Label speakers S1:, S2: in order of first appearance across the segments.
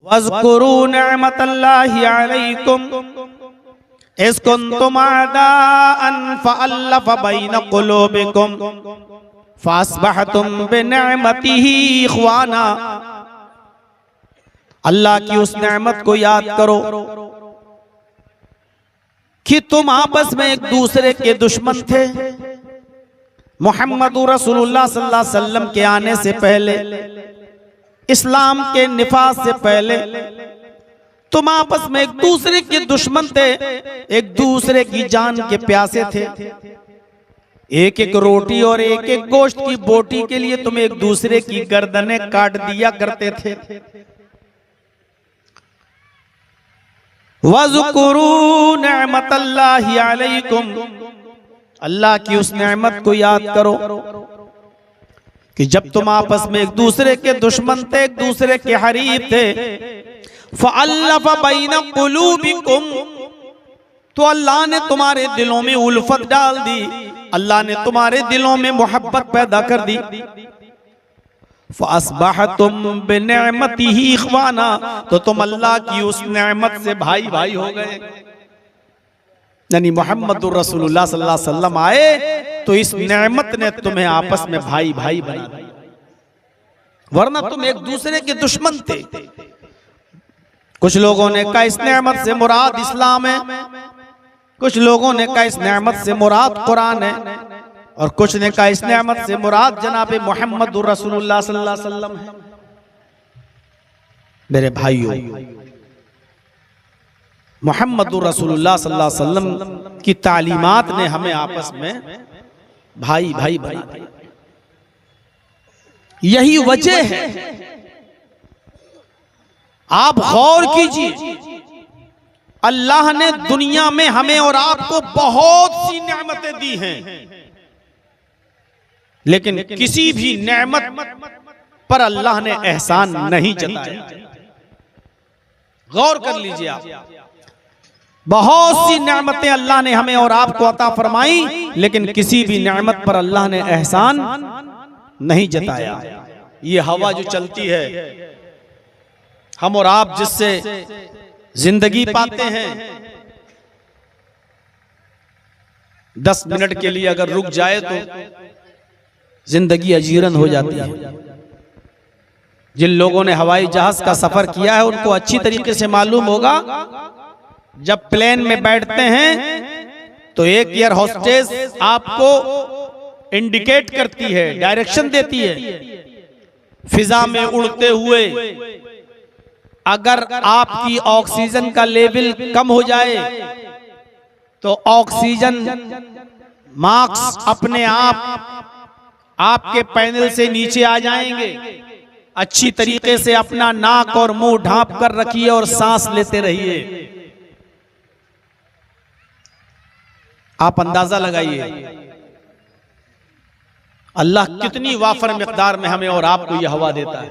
S1: वज़्कुरू निअमतल्लाहि अलैकुम is कुंतुम अदाअन फ़अल्लफ़ ban क़ुलूबिकुम फ़अस्बहतुम बिनिअमतिही इख़वाना। अल्लाह की उस नेमत को याद करो कि तुम आपस में एक दूसरे के दुश्मन थे। मोहम्मद रसूलुल्लाह सल्लल्लाहु अलैहि वसल्लम के आने से पहले, इस्लाम के निफाज से पहले तुम आपस में एक दूसरे के दुश्मन थे, एक दूसरे की जान के प्यासे थे। एक एक रोटी और एक एक गोश्त की बोटी के लिए तुम एक दूसरे की गर्दनें काट दिया करते थे। वज़्कुरू निअमतल्लाहि अलैकुम, अल्लाह की उस नेमत को याद करो कि जब तुम आपस में एक दूसरे के दुश्मन थे, एक दूसरे के हरीफ थे, फ़अल्लफ़ बैन क़ुलूबिकुम, तो अल्लाह ने तुम्हारे दिलों में उल्फत डाल दी, अल्लाह ने तुम्हारे दिलों में मोहब्बत पैदा कर दी। फ़अस्बहतुम बिनिअमतिही इख़वाना, तो तुम अल्लाह की उस नेमत से भाई भाई हो गए। यानी मोहम्मदुर रसूलुल्लाह सल्लल्लाहु अलैहि वसल्लम आए तो इस नेमत ने तुम्हें आपस में भाई भाई बना दिया, वरना तुम एक दूसरे के दुश्मन थे। कुछ लोगों ने कहा इस नेमत से मुराद इस्लाम है, कुछ लोगों ने कहा इस नेमत से मुराद कुरान है, और कुछ ने कहा इस नेमत से मुराद जनाब मोहम्मदुर रसूलुल्लाह सल्लल्लाहु अलैहि वसल्लम है। मेरे भाइयों, मोहम्मदुर रसूलुल्लाह सल्लल्लाहु अलैहि वसल्लम की तालीमात ने हमें आपस में भाई भाई बना दिया। यही वजह है, आप गौर कीजिए, अल्लाह ने दुनिया में हमें और आपको बहुत सी नेमतें दी हैं, लेकिन किसी भी नेमत पर अल्लाह ने एहसान नहीं जताया। गौर कर लीजिए आप, बहुत सी नेमतें अल्लाह ने हमें और आपको अता फरमाई, लेकिन किसी भी नेमत पर अल्लाह ने एहसान नहीं जताया। ये हवा जो चलती है, हम और आप जिससे जिंदगी पाते हैं, 10 मिनट के लिए अगर रुक जाए तो जिंदगी अजीरन हो जाती है। जिन लोगों ने हवाई जहाज का सफर किया है उनको अच्छी तरीके से मालूम होगा, जब प्लेन में बैठते हैं तो एक एयर होस्टेस आपको इंडिकेट करती है, डायरेक्शन देती है। फिजा में उड़ते हुए अगर आपकी ऑक्सीजन का लेवल कम हो जाए तो ऑक्सीजन मार्क्स अपने आप आपके पैनल से नीचे आ जाएंगे। अच्छी तरीके से अपना नाक और मुंह ढांप कर रखिए और सांस लेते रहिए। आप अंदाजा लगाइए अल्लाह कितनी वाफर मिकदार में हमें और आपको यह हवा देता है,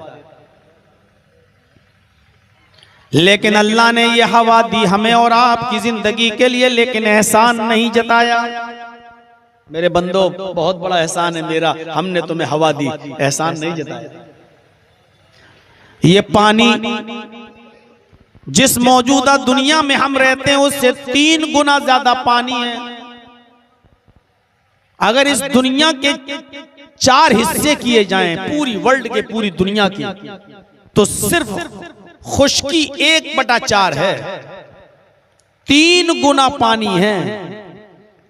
S1: लेकिन अल्लाह ने यह हवा दी हमें और आपकी जिंदगी के लिए, लेकिन एहसान नहीं जताया। मेरे बंदो, बहुत बड़ा एहसान है मेरा, हमने तुम्हें हवा दी, एहसान नहीं जताया। ये पानी जिस मौजूदा दुनिया में हम रहते हैं उससे 3 गुना ज्यादा पानी है। अगर इस दुनिया के 4 हिस्से किए जाएं, पूरी वर्ल्ड के, पूरी दुनिया की, तो सिर्फ खुश्की 1/4 है। 3 गुना पानी है,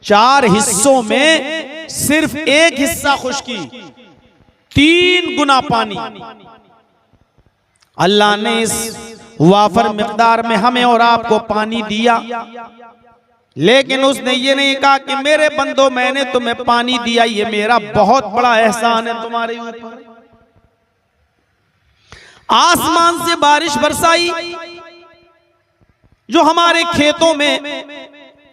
S1: 4 हिस्सों में सिर्फ 1 हिस्सा खुश्की, 3 गुना पानी। अल्लाह ने इस वाफर मिकदार में हमें और आपको पानी दिया, लेकिन उसने ये नहीं कहा कि मेरे बंदो मैंने तुम्हें पानी दिया, ये मेरा बहुत बड़ा एहसान है तुम्हारे ऊपर। आसमान से बारिश बरसाई जो हमारे खेतों में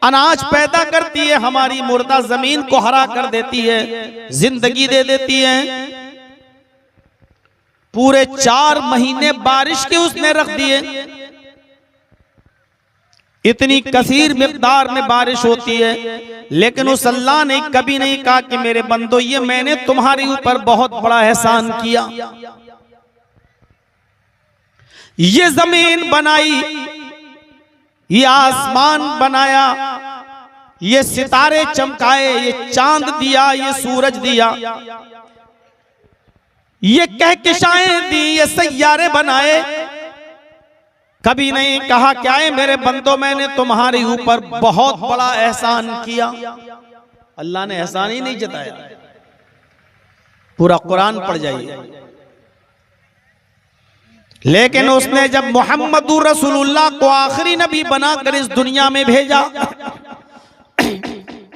S1: अनाज पैदा करती है, हमारी मुर्दा जमीन को हरा कर देती है, जिंदगी दे देती है। पूरे 4 महीने बारिश के उसने रख दिए। इतनी कसीर मिकदार में बारिश होती है, लेकिन उस अल्लाह ने कभी नहीं कहा कि मेरे बंदो ये मैंने तुम्हारे ऊपर बहुत बड़ा एहसान किया। ये जमीन बनाई, ये आसमान बनाया, ये सितारे चमकाए, ये चांद दिया, ये सूरज दिया, ये कहकशाएं दी, ये सैयारे बनाए। कभी नहीं कहा क्या है मेरे बंदो मैंने तुम्हारे ऊपर बहुत बड़ा एहसान किया। अल्लाह ने एहसान ही नहीं जताया। पूरा कुरान पढ़ जाइए। लेकिन उसने जब मोहम्मदुर रसूलुल्लाह को आखिरी नबी बनाकर इस दुनिया में भेजा,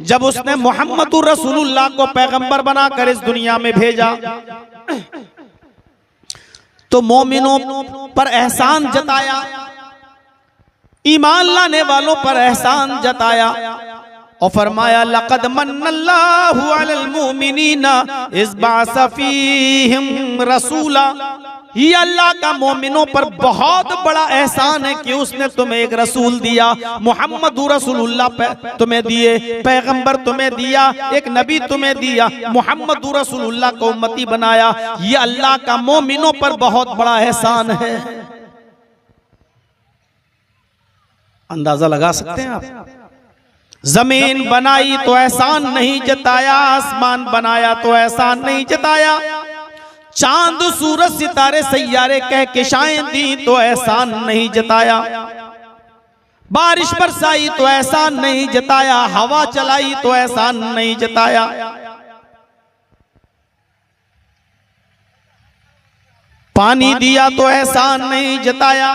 S1: जब उसने मोहम्मदुर रसूलुल्लाह को पैगंबर बनाकर इस दुनिया में भेजा, तो मोमिनों पर एहसान जताया, ईमान लाने वालों पर एहसान जताया और फरमाया लक़द मन्नल्लाहु अलल मुमिनीना इज़ बअसा फ़ीहिम रसूला। ये अल्लाह का मोमिनों पर बहुत बड़ा एहसान है कि उसने तुम्हें एक रसूल दिया, मुहम्मदुर रसूलुल्लाह तुम्हें दिए, पैगंबर तुम्हें दिया, एक नबी तुम्हें दिया, मुहम्मदुर रसूलुल्लाह को उम्मती बनाया। ये अल्लाह का मोमिनों पर बहुत बड़ा एहसान है। अंदाजा लगा सकते हैं आप? जमीन बनाई तो एहसान नहीं जताया, आसमान बनाया तो एहसान नहीं जताया, चांद सूरज सितारे सैयारे कहकशाएं दी तो एहसान नहीं जताया, बारिश बरसाई तो एहसान नहीं जताया, हवा चलाई तो एहसान नहीं जताया। पानी दिया तो एहसान नहीं जताया।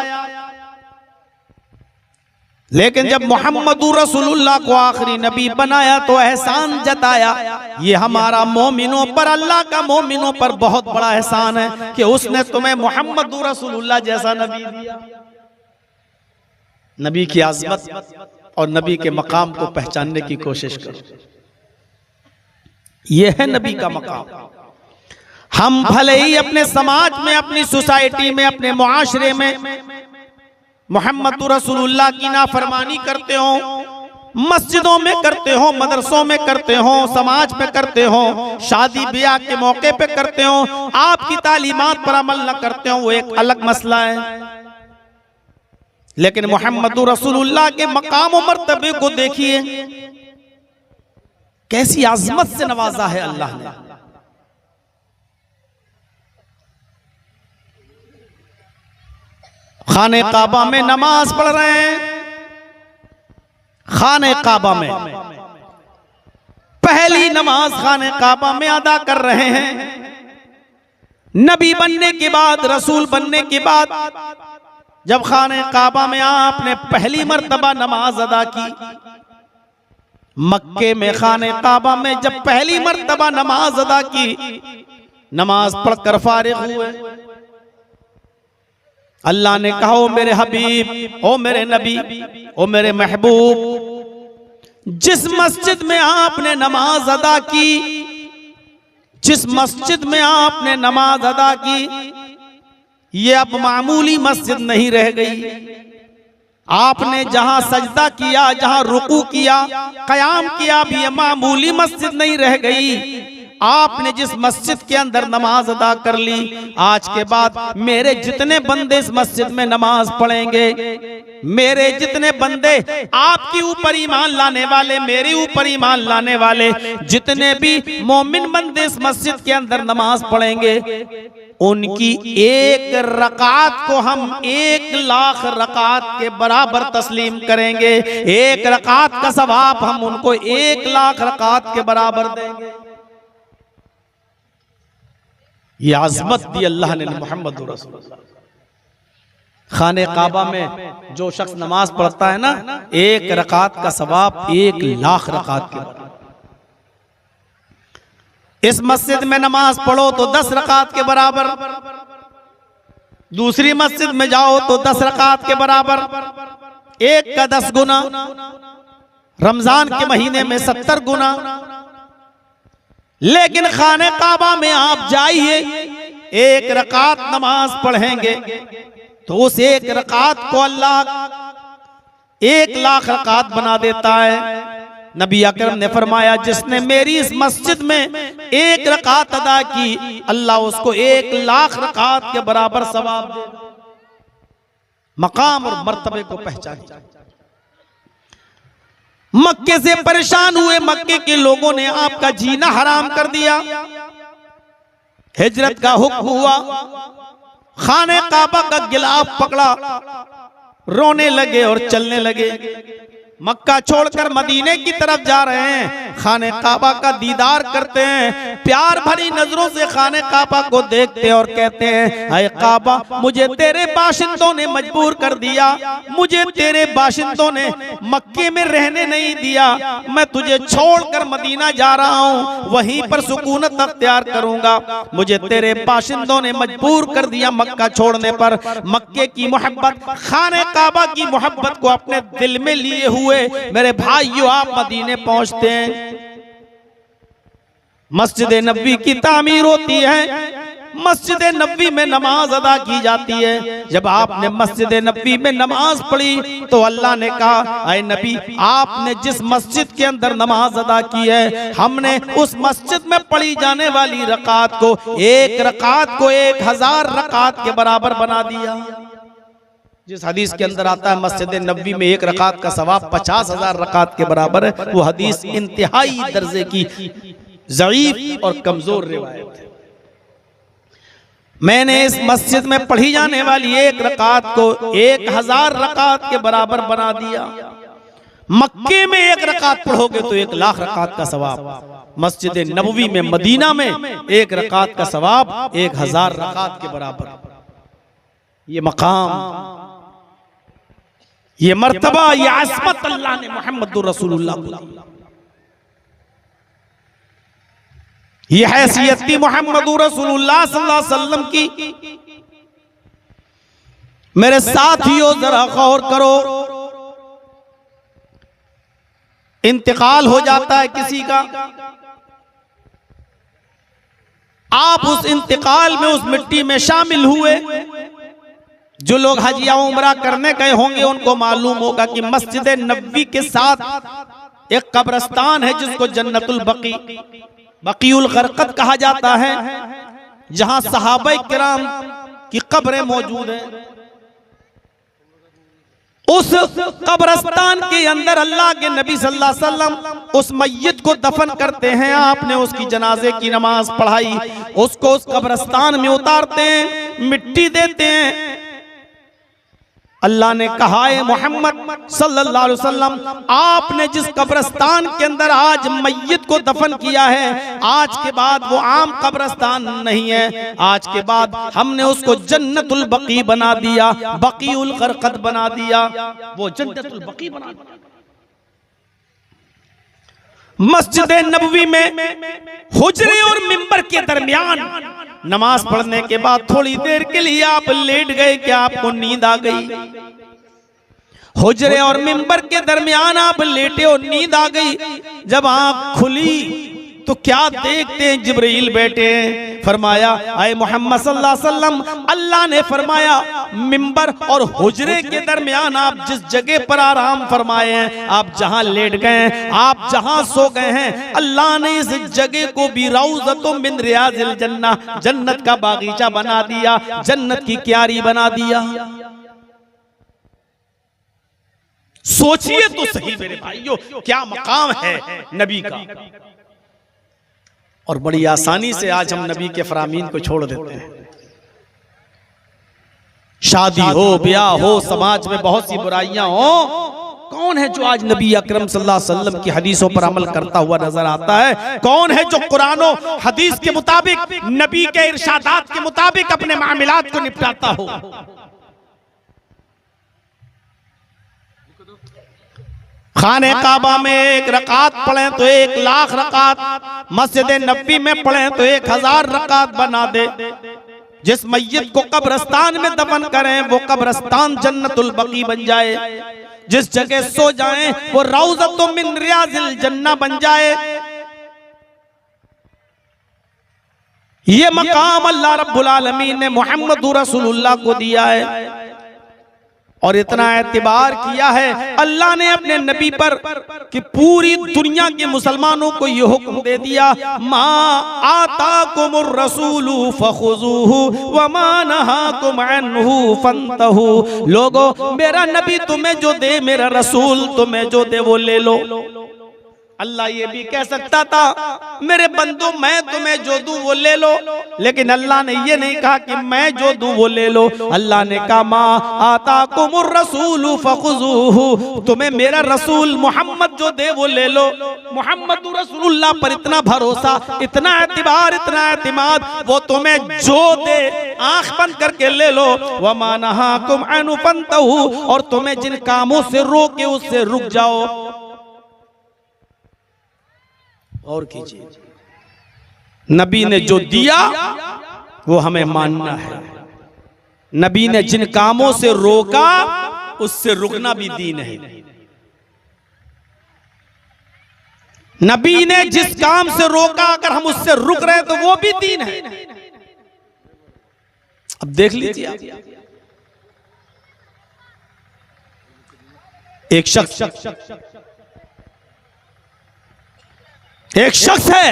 S1: लेकिन जब मोहम्मदुर रसूलुल्लाह को आखिरी नबी बनाया तो एहसान जताया। ये हमारा मोमिनों पर, अल्लाह का मोमिनों पर बहुत बड़ा एहसान है कि उसने तुम्हें मोहम्मदुर रसूलुल्लाह जैसा नबी दिया। नबी की आज़मत और नबी के मकाम को पहचानने की कोशिश करो। यह है नबी का मकाम। हम भले ही अपने समाज में, अपनी सोसाइटी में, अपने मुआशरे में मोहम्मदुर रसूलुल्लाह की नाफरमानी करते हो, मस्जिदों में करते हो, मदरसों में करते हो, समाज पे करते हो, शादी ब्याह के मौके पे करते हो, आपकी तालीमात पर अमल न करते हो, वो एक अलग मसला है। लेकिन मोहम्मदुर रसूलुल्लाह के मकाम और मर्तबे को देखिए, कैसी आज़मत से नवाजा है अल्लाह ने। खाने काबा में नमाज पढ़ रहे हैं, खाने काबा में पहली नमाज खाने काबा में अदा कर रहे हैं। नबी बनने के बाद, रसूल बनने के बाद जब खाने काबा में आपने पहली मर्तबा नमाज अदा की, मक्के में खाने काबा में जब पहली मर्तबा नमाज अदा की, नमाज पढ़कर फारिग हुए, अल्लाह ने कहा ओ मेरे हबीब, ओ मेरे नबी, ओ मेरे महबूब, जिस मस्जिद में आपने नमाज अदा की, जिस मस्जिद में आपने नमाज अदा की, ये अब मामूली मस्जिद नहीं रह गई। आपने जहां सजदा किया, जहां रुकू किया, कयाम किया, भी ये मामूली मस्जिद नहीं रह गई। आपने जिस मस्जिद के अंदर नमाज अदा कर ली, आज के बाद मेरे जितने बंदे इस मस्जिद में नमाज पढ़ेंगे, मेरे जितने बंदे आपके ऊपर ईमान लाने वाले, मेरे ऊपर ईमान लाने वाले जितने भी मोमिन बंदे इस मस्जिद के अंदर नमाज पढ़ेंगे, उनकी एक रकात को हम 1,00,000 रकात के बराबर तस्लीम करेंगे। एक रकात का सवाब हम उनको 1,00,000 रकात के बराबर देंगे। ये आज़मत दी अल्लाह ने मोहम्मद रसूलुल्लाह। खाने काबा में जो शख्स नमाज पढ़ता है ना, एक रकात का सवाब 1,00,000 रकात के बराबर। इस मस्जिद में नमाज पढ़ो तो 10 रकात के बराबर, दूसरी मस्जिद में जाओ तो 10 रकात के बराबर, एक का 10 गुना, रमजान के महीने में 70 गुना। लेकिन खाने काबा में आप जाइए, एक रकात नमाज पढ़ेंगे तो उस एक रकात को अल्लाह 1,00,000 रकात बना देता है। नबी अकरम ने फरमाया, जिसने मेरी इस मस्जिद में एक रकात अदा की, अल्लाह उसको 1,00,000 रकात के बराबर सवाब दे। मकाम और मर्तबे को पहचानिए। मक्के से परेशान हुए मक्के के लोगों ने आपका जीना हराम कर दिया। हिजरत का हुक्म हुआ, खाने काबा का गिलाफ पकड़ा, रोने लगे और चलने लगे। मक्का छोड़कर मदीने की तरफ जा रहे हैं, खाने काबा का दीदार करते हैं, प्यार भरी नजरों से खाने काबा को देखते और कहते हैं, ऐ काबा, मुझे तेरे बाशिंदों ने मजबूर कर दिया, मुझे तेरे बाशिंदों ने मक्के में रहने नहीं दिया, मैं तुझे छोड़कर मदीना जा रहा हूँ, वहीं पर सुकूनत अख्तियार करूंगा, मुझे तेरे बाशिंदों ने मजबूर कर दिया मक्का छोड़ने पर। मक्के की मोहब्बत, खाने काबा की मोहब्बत को अपने दिल में लिए हुए मेरे भाइयों, आप मदीने पहुंचते हैं। मस्जिद नबवी की तामीर होती है, मस्जिद नबवी में नमाज अदा की जाती है। जब आपने मस्जिद नबवी में नमाज पढ़ी तो अल्लाह ने कहा, ऐ नबी, आपने जिस मस्जिद के अंदर नमाज अदा की है, हमने उस मस्जिद में पढ़ी जाने वाली रकात को, एक रकात को 1000 रकात के बराबर बना दिया। जिस हदीस के अंदर आता है मस्जिद नबवी में एक रकात का सवाब 50,000 रकात के बराबर है, वो हदीस इंतहाई दर्जे की ज़ईफ और कमजोर रिवायत है। मैंने इस मस्जिद में पढ़ी जाने वाली एक रकात को 1000 रकात के बराबर बना दिया। मक्के में एक रकात पढ़ोगे तो 1,00,000 रकात का सवाब, मस्जिद नबवी में मदीना में एक रकात का सवाब 1000 रकात के बराबर। ये मकाम, ये मर्तबा, ये आसमत अल्लाह ने मुहम्मदुर रसूलुल्लाह को दी। ये हैसियत थी मुहम्मदुर रसूलुल्लाह सल्लल्लाहु अलैहि वसल्लम की। मेरे साथियों, जरा गौर करो, इंतकाल हो जाता है किसी का, आप उस इंतकाल में, उस मिट्टी में शामिल हुए। जो लोग हज या उम्रा करने गए होंगे उनको मालूम होगा कि मस्जिद नबवी के साथ एक कब्रिस्तान है जिसको जन्नतुल बकी, बकीउल गरकत कहा जाता है, जहां सहाबा किराम की कब्रें मौजूद हैं। उस कब्रिस्तान के अंदर अल्लाह के नबी सल्लल्लाहु अलैहि वसल्लम उस मय्यत को दफन करते हैं। आपने उसकी जनाजे की नमाज पढ़ाई, उसको उस कब्रिस्तान में उतारते हैं, मिट्टी देते हैं। अल्लाह ने कहा है मोहम्मद सल्लल्लाहु अलैहि वसल्लम, आपने जिस कब्रिस्तान के अंदर आज मय्यत को दफन किया है, आज के बाद वो आम कब्रिस्तान नहीं है, आज के बाद हमने उसको जन्नतुल बकी बना दिया, बकीउल गरकत बना दिया, वो जन्नतुल बकी बना दिया। मस्जिद नबवी में हुजरे और मिंबर के दरमियान नमाज पढ़ने के बाद थोड़ी देर के लिए आप लेट गए, क्या आपको नींद आ गई? हुजरे और मिंबर के दरमियान आप लेटे और नींद आ गई। जब आंख खुली तो क्या देखते हैं? जिब्रील बैठे हैं। फरमाया, आए मोहम्मद सल्लल्लाहु अलैहि वसल्लम, अल्लाह ने फरमाया मिंबर और हुजरे के दरमियान आप जिस जगह पर आराम फरमाए हैं, आप जहां लेट गए हैं, आप जहां सो गए हैं, अल्लाह ने इस जगह को भी रौज़तुम मिन रियाज़िल जन्नह, जन्नत का बागीचा बना दिया, जन्नत की क्यारी बना दिया। सोचिए तो सही मेरे भाइयों, क्या मकाम है नबी का। और बड़ी आसानी से आज हम नबी के फरामीन को छोड़ देते हैं। शादी हो, ब्याह हो, समाज में बहुत सी बुराइयां हो, कौन है जो आज नबी अकरम सल्लल्लाहु अलैहि वसल्लम की हदीसों पर अमल करता हुआ नजर आता है? कौन है जो कुरान और हदीस के मुताबिक, नबी के इरशादात के मुताबिक अपने मामलात को निपटाता हो? खाने काबा में एक रकात पढ़ें तो 1,00,000 रकात, मस्जिद नबवी में पढ़ें तो 1000 रकात बना दे। जिस मय्यत को कब्रिस्तान में दफन करें वो कब्रिस्तान जन्नतुल बकी बन जाए, जिस जगह सो जाएं वो रौज़तुम मिन रियाज़िल जन्नह बन जाए। ये मकाम अल्लाह रब्बुल आलमीन ने मुहम्मदुर रसूलुल्लाह को दिया है। और इतना एतबार किया है अल्लाह ने अपने नबी पर कि पूरी दुनिया के मुसलमानों को ये हुक्म दे दिया, मा आताकुमुर रसूलु फखुजूहु व मा नहाकुम अन्हु फंतहु। लोगों, मेरा नबी तुम्हें जो दे, मेरा रसूल तुम्हें जो दे वो ले लो। अल्लाह ये भी कह सकता था मेरे बंदो मैं तुम्हें जो दूं वो ले लो, लेकिन अल्लाह ने ये नहीं कहा कि मैं जो दूं वो ले लो। अल्लाह ने कहा मा आताकुमुर रसूलु फखुजूहु, तुम्हें मेरा रसूल मोहम्मद जो दे वो ले लो। मोहम्मद रसूलुल्लाह पर इतना भरोसा, इतना एतबार, इतना एतमाद, वो तुम्हें जो दे आंख बंद करके ले लो। व मा नहाकुम अन्हु फंतहु, और तुम्हें जिन कामों से रोके उससे रुक जाओ और कीजिए। नबी ने जो दिया वो हमें मानना है, नबी ने जिन कामों से रोका उससे रुकना भी दीन है। नबी ने जिस काम से रोका अगर हम उससे रुक रहे तो वो भी दीन है। अब देख लीजिए, एक शख्स है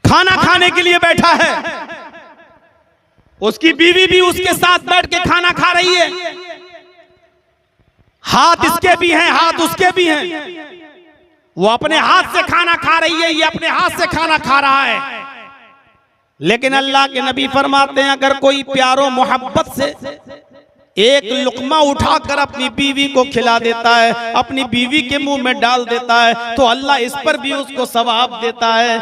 S1: खाना खाने के लिए बैठा है, उसकी बीवी भी उसके साथ बैठ के खाना खा रही है, हाथ इसके भी हैं हाथ उसके भी हैं, वो अपने हाथ से खाना खा रही है, ये अपने हाथ से खाना खा रहा है। लेकिन अल्लाह के नबी फरमाते हैं अगर कोई प्यारो मोहब्बत से एक लुकमा उठाकर अपनी बीवी को खिला देता है, अपनी बीवी के मुंह में डाल देता है, तो अल्लाह इस पर भी उसको सवाब देता है।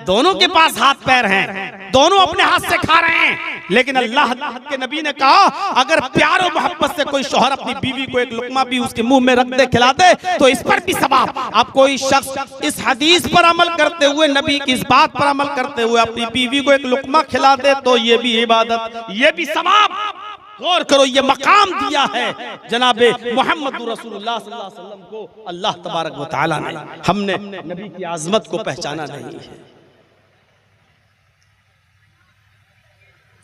S1: दोनों के पास हाथ पैर हैं, दोनों अपने हाथ से खा रहे हैं, लेकिन अल्लाह के नबी ने कहा अगर प्यारो मोहब्बत से कोई शौहर अपनी बीवी को एक लुकमा भी उसके मुंह में रख दे, खिला दे, तो इस पर भी सवाब। अब कोई शख्स इस हदीस पर अमल करते हुए, नबी की इस बात पर अमल करते हुए अपनी बीवी को एक लुकमा खिला दे, तो ये भी इबादत, ये भी सवाब। गौर करो, ये मकाम दिया है जनाबे मोहम्मद रसूलुल्लाह सल्लल्लाहु अलैहि वसल्लम को अल्लाह तबारक व तआला ने। हमने नबी की आजमत को पहचाना नहीं है।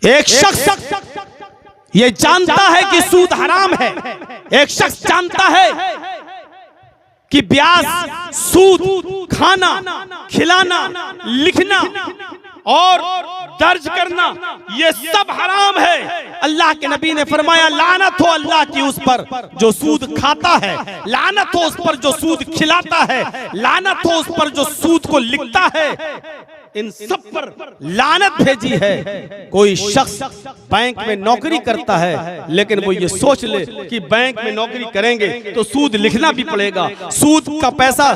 S1: एक शख्स ये जानता है कि सूद हराम है, एक शख्स जानता है कि ब्याज, सूद, खाना, खिलाना, लिखना और दर्ज करना ये सब हराम है। अल्लाह के नबी ने फरमाया लानत हो अल्लाह की उस पर जो सूद खाता है, लानत हो उस पर जो सूद खिलाता है, लानत हो उस पर जो सूद को लिखता है, इन सब पर लानत भेजी है। कोई शख्स बैंक में नौकरी करता है, लेकिन वो ये सोच ले कि बैंक में नौकरी करेंगे तो सूद लिखना भी पड़ेगा, सूद का पैसा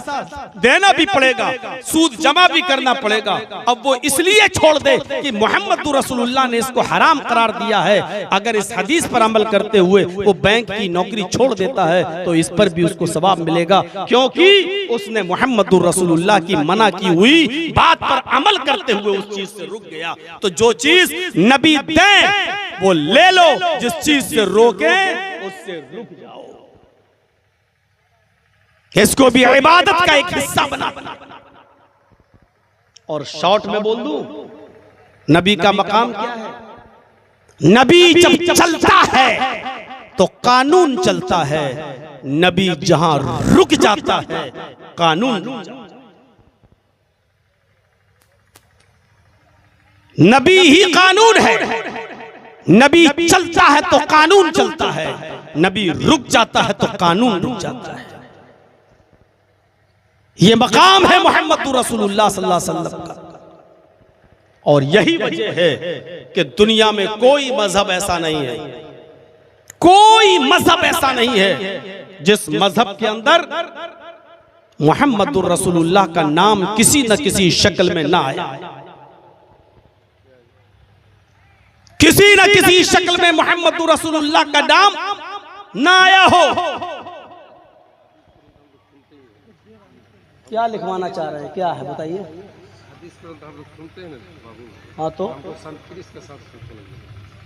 S1: देना भी पड़ेगा, सूद जमा भी करना पड़ेगा। अब वो इसलिए छोड़ दे कि मोहम्मद रसूलुल्लाह ने इसको हराम करार दिया है। अगर इस हदीस पर अमल करते हुए वो बैंक की नौकरी छोड़ देता है तो इस पर भी उसको सवाब मिलेगा, क्योंकि उसने मोहम्मद रसूलुल्लाह की मना की हुई बात पर अमल करते हुए उस चीज से रुक गया। तो जो चीज नबी दें वो ले लो, जिस चीज से रोके उससे रुक जाओ। इसको भी इबादत का एक हिस्सा बना। और शॉर्ट में बोल दूं, नबी का मकाम क्या है? नबी जब चलता है तो कानून चलता है, नबी जहां रुक जाता है कानून रुक जाता है। नबी ही कानून है, नबी चलता है तो कानून चलता है, नबी रुक जाता है तो कानून रुक जाता है। ये मकाम है मोहम्मद रसूलुल्लाह सल्लल्लाहु अलैहि वसल्लम का। और यही वजह है कि दुनिया में कोई मजहब ऐसा नहीं है, कोई मजहब ऐसा नहीं है जिस मजहब के अंदर मोहम्मद रसूलुल्लाह का नाम किसी न किसी शक्ल में ना आया, किसी न किसी शक्ल में मोहम्मद रसूलुल्लाह का नाम ना आया हो। क्या लिखवाना चाह रहे हैं, क्या है बताइए? हाँ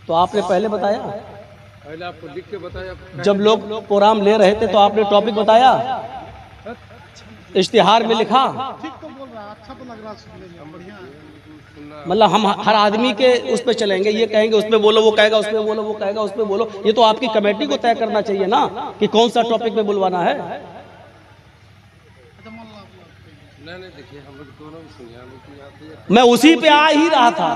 S1: तो आपने पहले बताया, पहले आपको लिख के बताया। जब लोग प्रोग्राम ले रहे थे तो आपने टॉपिक बताया, इश्तिहार में लिखा। ठीक तो बोल रहा, अच्छा तो लग रहा, बढ़िया। मतलब हम हर आदमी के उस पे चलेंगे, ये कहेंगे उस पे बोलो, वो कहेगा उस पे बोलो, वो कहेगा उस पे बोलो। ये तो आपकी कमेटी को तय करना चाहिए ना कि कौन सा टॉपिक पे बुलवाना है।
S2: देखिए हम लोग दोनों भी सुनिए,
S1: मैं उसी पे आ ही रहा था।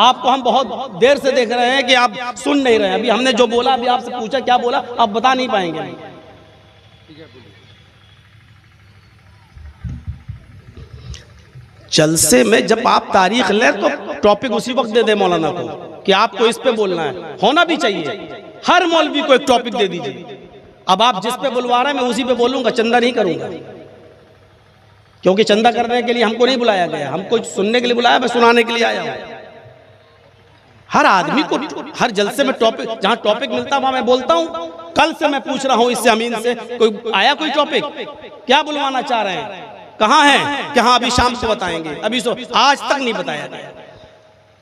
S1: आपको हम बहुत देर से देख रहे हैं कि आप सुन नहीं रहे हैं। अभी हमने जो बोला, अभी आपसे पूछा क्या बोला, आप बता नहीं पाएंगे। जलसे में जब आप तारीख लें तो टॉपिक उसी वक्त दे दे मौलाना को कि आपको इस पे बोलना है। होना भी चाहिए, हर मौलवी को एक टॉपिक दे दीजिए। अब आप जिस पे बुलवा रहे हैं मैं उसी पे बोलूंगा, चंदा नहीं करूंगा, क्योंकि चंदा करने के लिए हमको नहीं बुलाया गया, हमको सुनने के लिए बुलाया, मैं सुनाने के लिए आया हूं। हर आदमी को हर जलसे में टॉपिक, जहां टॉपिक मिलता है वहां मैं बोलता हूं। कल से मैं पूछ रहा हूं इससे अमीन से, कोई आया कोई टॉपिक, क्या बुलवाना चाह रहे हैं, कहां है, क्या अभी शाम को बताएंगे, अभी आज तक नहीं बताया गया।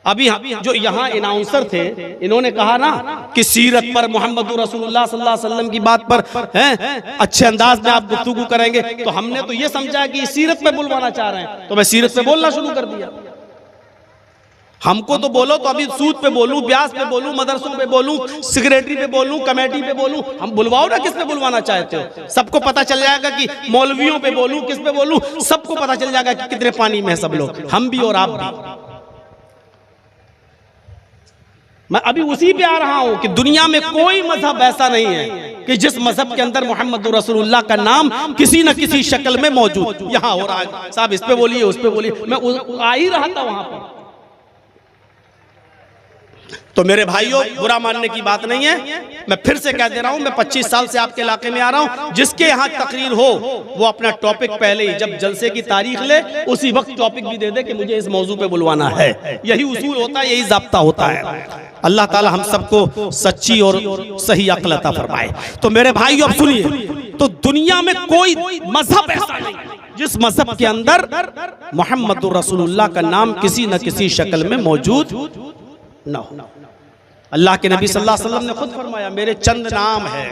S1: अभी जो यहाँ अनाउंसर थे, इन्होंने कहा ना कि सीरत पर, मोहम्मद रसूलुल्लाह सल्लल्लाहु अलैहि वसल्लम की बात पर हैं अच्छे अंदाज में आप गुफ्तगू करेंगे, तो हमने तो ये समझा कि सीरत पे बुलवाना चाह रहे हैं, तो मैं सीरत पे बोलना शुरू कर दिया। हमको तो बोलो तो अभी सूद पे बोलूं, ब्याज पे बोलूं, मदरसों पे बोलूं, सेक्रेटरी पे बोलूं, कमेटी पे बोलूं, हम बुलवाओ ना किस पे बुलवाना चाहते हो। सबको पता चल जाएगा कि मौलवियों पे बोलूं, किस पे बोलूं, सबको पता चल जाएगा कि कितने पानी में है सब लोग, हम भी और आप भी। मैं अभी उसी पे आ रहा हूं कि दुनिया में कोई मजहब ऐसा नहीं है कि जिस मजहब के अंदर मोहम्मद रसूलुल्लाह का नाम किसी न किसी शक्ल में मौजूद। यहां हो रहा है साहब, इस पे बोलिए, उस पे बोलिए, मैं आ ही रहा था वहां पर। तो मेरे भाइयों, बुरा मानने की बात नहीं है, मैं फिर से कह दे रहा हूं, मैं 25 साल से आपके इलाके में आ रहा हूं। जिसके यहाँ तकरीर हो वो अपना टॉपिक पहले ही, जब जलसे की तारीख ले उसी वक्त टॉपिक भी दे दे कि मुझे इस मौजू पे बुलवाना है। यही उसूल होता है, यही ज़ाब्ता होता है। अल्लाह ताला हम सबको सच्ची और सही अक्ल अता फरमाए। तो मेरे भाइयों अब सुनिए, तो दुनिया में कोई मजहब ऐसा नहीं जिस मजहब के अंदर मोहम्मद रसूलुल्लाह का नाम किसी न किसी शक्ल में मौजूद न हो। अल्लाह के नबी सल्लल्लाहु अलैहि वसल्लम ने खुद फरमाया, मेरे चंद नाम है,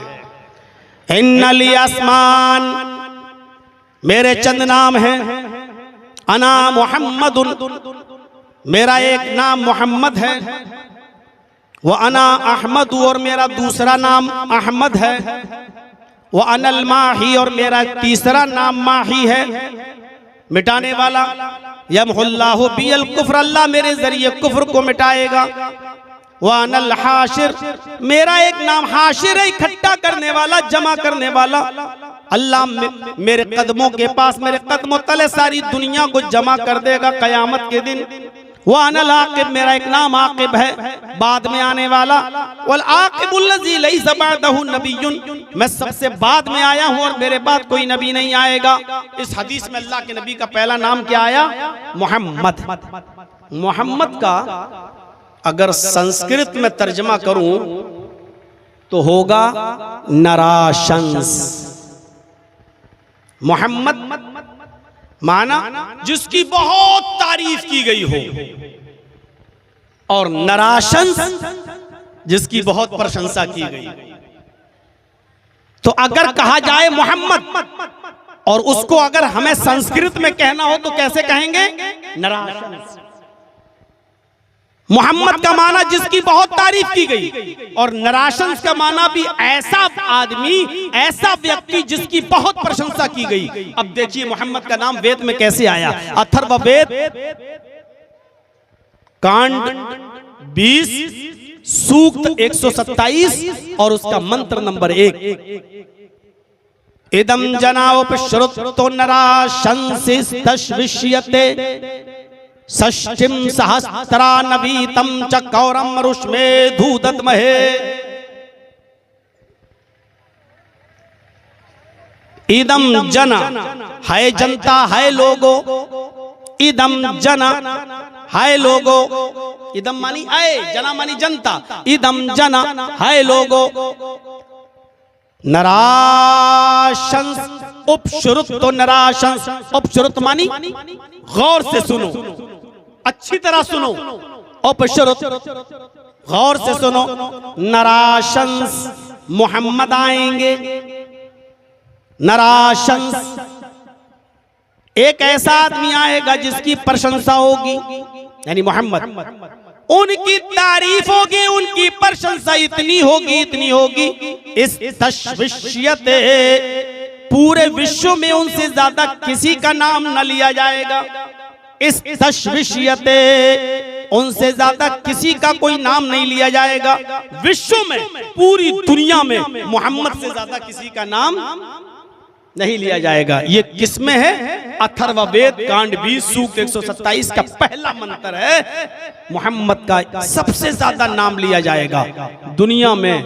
S1: इन्नली अस्मान, मेरे चंद नाम है, अना मोहम्मदुन, मेरा एक नाम मोहम्मद है, वो अना अहमद, और मेरा दूसरा नाम अहमद है, वो अनल माही, और मेरा तीसरा नाम माही है, मिटाने वाला। यमहुल्लाहु बियल कुफ्र, अल्लाह मेरे जरिए कुफ्र को मिटाएगा। वानल हाशिर, मेरा एक नाम हाशिर है, इकट्ठा करने वाला, जमा करने वाला। अल्लाह मेरे कदमों के पास, मेरे कदमों तले सारी दुनिया को जमा कर देगा कयामत के दिन। वानल आकिब, मेरा एक नाम आकिब है, बाद में आने वाला। वल आकिबुल्लज़ी लैसा बअदहु नबिय्युन, मैं सबसे बाद में आया हूँ और मेरे बाद कोई नबी नहीं आएगा। इस हदीस में अल्लाह के नबी का पहला नाम क्या आया? मोहम्मद। मोहम्मद का अगर संस्कृत में तर्जमा करूं तो होगा नराशंस। मोहम्मद माना जिसकी बहुत तारीफ की गई हो, और नराशंस जिसकी बहुत प्रशंसा की गई। तो अगर कहा जाए मोहम्मद, और उसको अगर हमें संस्कृत में कहना हो तो कैसे कहेंगे? नराशंस। मोहम्मद का माना जिसकी बहुत तारीफ की गई, और नराशंस का माना भी ऐसा आदमी, ऐसा व्यक्ति जिसकी बहुत प्रशंसा की गई। अब देखिए मोहम्मद का नाम वेद में कैसे आया। अथर्ववेद कांड 20 सूक्त 127 और उसका मंत्र नंबर 1। इदम जनाओपश्रुतो नराशंसिस्तश्विष्यते षष्ठिम सहस्त्रा नवीतम च कौरम रुष्मेधु दद्महे। इदम जना है जनता, है लोगो, इदम जना है लोगो, इदम मानी आए, जना मानी जनता, इदम जना है लोगो, नराशंस उपश्रुत, तो नराशंस उपश्रुत मानी गौर से सुनो, अच्छी तरह सुनो, उपश्रुत गौर से सुनो। नराशंस मोहम्मद आएंगे। नराशंस एक ऐसा आदमी आएगा जिसकी प्रशंसा होगी, यानी मोहम्मद, उनकी तारीफ होगी, उनकी प्रशंसा इतनी होगी, इस तशविशियत पूरे विश्व में उनसे ज्यादा किसी का नाम न लिया जाएगा। इस तशविशियत उनसे ज्यादा किसी का कोई नाम नहीं लिया जाएगा। विश्व में, पूरी दुनिया में मोहम्मद से ज्यादा किसी का नाम नहीं लिया जाएगा। ये किसमें है? अथर्ववेद कांड 20 सूक्त 127 का पहला मंत्र है। मोहम्मद का सबसे ज्यादा नाम लिया जाएगा। दुनिया में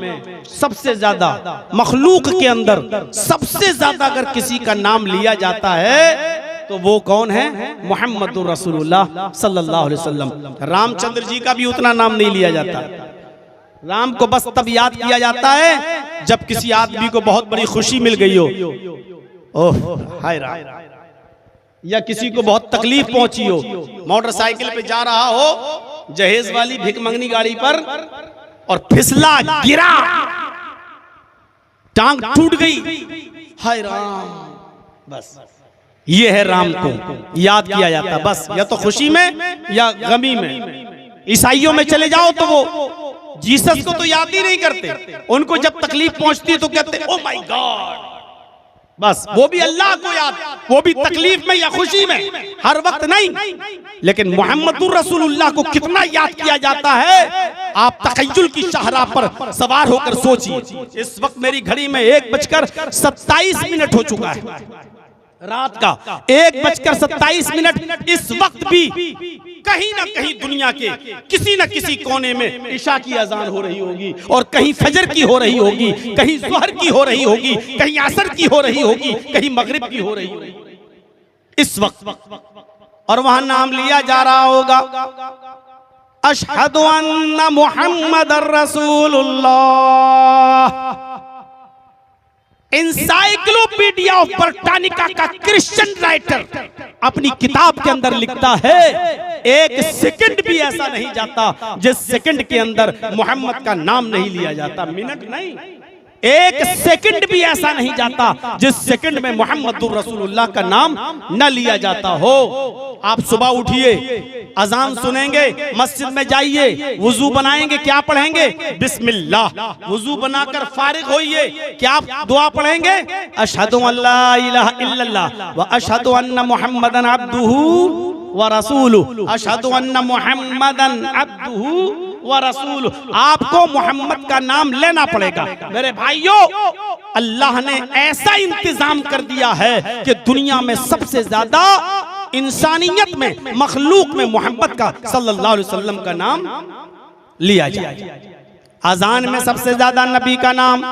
S1: सबसे ज्यादा, मखलूक के अंदर सबसे ज्यादा अगर किसी का नाम लिया जाता है तो वो कौन है? मुहम्मदुर रसूलुल्लाह सल्लल्लाहु अलैहि वसल्लम। रामचंद्र जी का भी उतना नाम नहीं लिया जाता। राम को बस तब याद किया जाता है जब किसी आदमी को बहुत बड़ी खुशी मिल गई हो, ओह हाय राम, या किसी को बहुत तकलीफ पहुंची हो, मोटरसाइकिल पे जा रहा हो जहेज वाली भिकमंगनी गाड़ी पर और फिसला, गिरा, टांग टूट गई, हाय राम, बस ये है राम को याद किया जाता। बस या तो खुशी में या गमी में। ईसाइयों में चले जाओ तो वो जीसस को तो याद ही नहीं करते, उनको जब तकलीफ पहुंचती है तो कहते ओ माय गॉड, बस वो भी अल्लाह को याद, वो भी तकलीफ में या खुशी में, हर वक्त नहीं। लेकिन मुहम्मदुर रसूलुल्लाह को कितना याद किया जाता है, आप तखय्युल की शाहराह पर सवार होकर सोचिए। इस वक्त मेरी घड़ी में 1:27 हो चुका है रात का, 1:27। इस वक्त भी कहीं ना कहीं दुनिया के किसी न किसी कोने में इशा की अजान हो रही होगी, और कहीं फजर की हो रही होगी, कहीं ज़ोहर की हो रही होगी, कहीं असर की हो रही होगी, कहीं मगरिब की हो रही होगी इस वक्त, और वहां नाम लिया जा रहा होगा अशहदु अन्ना मुहम्मदर रसूलुल्लाह। इंसाइक्लोपीडिया ऑफ ब्रिटानिका का क्रिश्चियन राइटर अपनी किताब के अंदर लिखता है, एक सेकंड भी ऐसा नहीं जाता जिस सेकंड के अंदर मोहम्मद का नाम नहीं लिया जाता। मिनट नहीं, एक सेकंड भी ऐसा नहीं जाता जिस सेकंड में मोहम्मदुर रसूलुल्लाह का नाम न लिया जाता हो। आप सुबह उठिए, अजान सुनेंगे, मस्जिद में जाइए, वुजू बनाएंगे, क्या पढ़ेंगे? बिस्मिल्लाह। वुजू बनाकर फारिग होइए, क्या दुआ पढ़ेंगे? अशहदु अल्ला इलाहा इल्लल्लाह व अशहदु अन्ना मुहम्मदन अब्दुहु व रसूलुहु। अशहदु अन्ना मुहम्मदन अब्दुहु व रसूलुहु। आपको मोहम्मद का नाम लेना पड़ेगा। मेरे भाइयों, अल्लाह ने ऐसा इंतजाम कर दिया है कि दुनिया में सबसे ज्यादा इंसानियत में, मखलूक में मोहम्मद का सल्लल्लाहु अलैहि वसल्लम का नाम लिया जाए। अजान में सबसे ज्यादा नबी का नाम,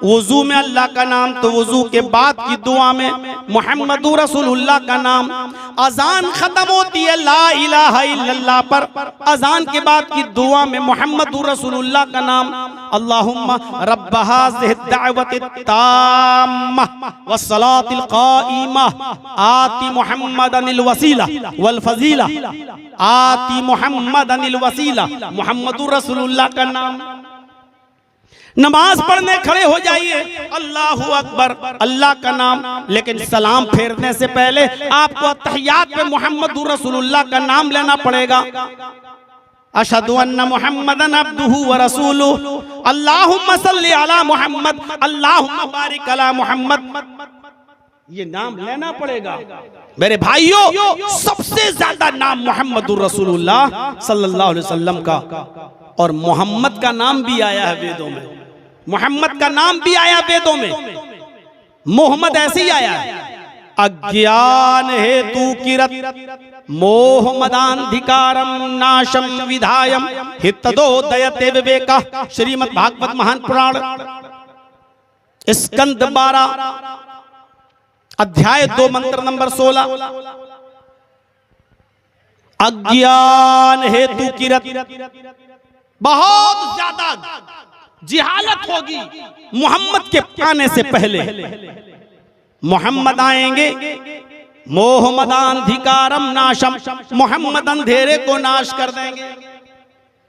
S1: वुजू में अल्लाह का नाम, तो वुजू के बाद की दुआ में मुहम्मदुर रसूलुल्लाह का नाम। अजान खत्म होती है ला इलाहा इल्लल्लाह पर, अजान के बाद की दुआ में मुहम्मदुर रसूलुल्लाह का नाम। अल्लाहुम्मा रब्ब हाज़िहि दावति ताम्मा वस्सलातिल क़ाइमा आति मुहम्मदनिल वसीला वल फजीला, आति मुहम्मदनिल वसीला, मुहम्मदुर रसूलुल्लाह का नाम। नमाज पढ़ने खड़े हो जाइए, अल्लाहु अकबर, अल्लाह का नाम। लेकिन सलाम फेरने से पहले आपको तहियात में मुहम्मदुर रसूलुल्लाह का नाम लेना पड़ेगा। अशहदु अन्ना मुहम्मदन अब्दुहु व रसूलुहु, अल्लाहुम्मा सल्लि अला मुहम्मद, अल्लाहुम्मा बारिक अला मुहम्मद, ये नाम लेना पड़ेगा। मेरे भाइयों, सबसे ज्यादा नाम मुहम्मदुर रसूलुल्लाह सल्लल्लाहु अलैहि वसल्लम का, और मोहम्मद का नाम भी आया है वेदों में, मोहम्मद का नाम भी आया वेदों में। मोहम्मद ऐसे ही आया है, अज्ञान हेतु किरत मोह मदांधिकारम नाशम विधायम हितदोदयते विवेका। श्रीमद् भागवत महान पुराण स्कंद 12 अध्याय 2 मंत्र नंबर 16। अज्ञान हेतु किरत, बहुत ज्यादा जिहालत होगी मोहम्मद के आने से पहले। मोहम्मद आएंगे, मोह मदांधिकारम नाशम, मोहम्मद अंधेरे को नाश कर देंगे।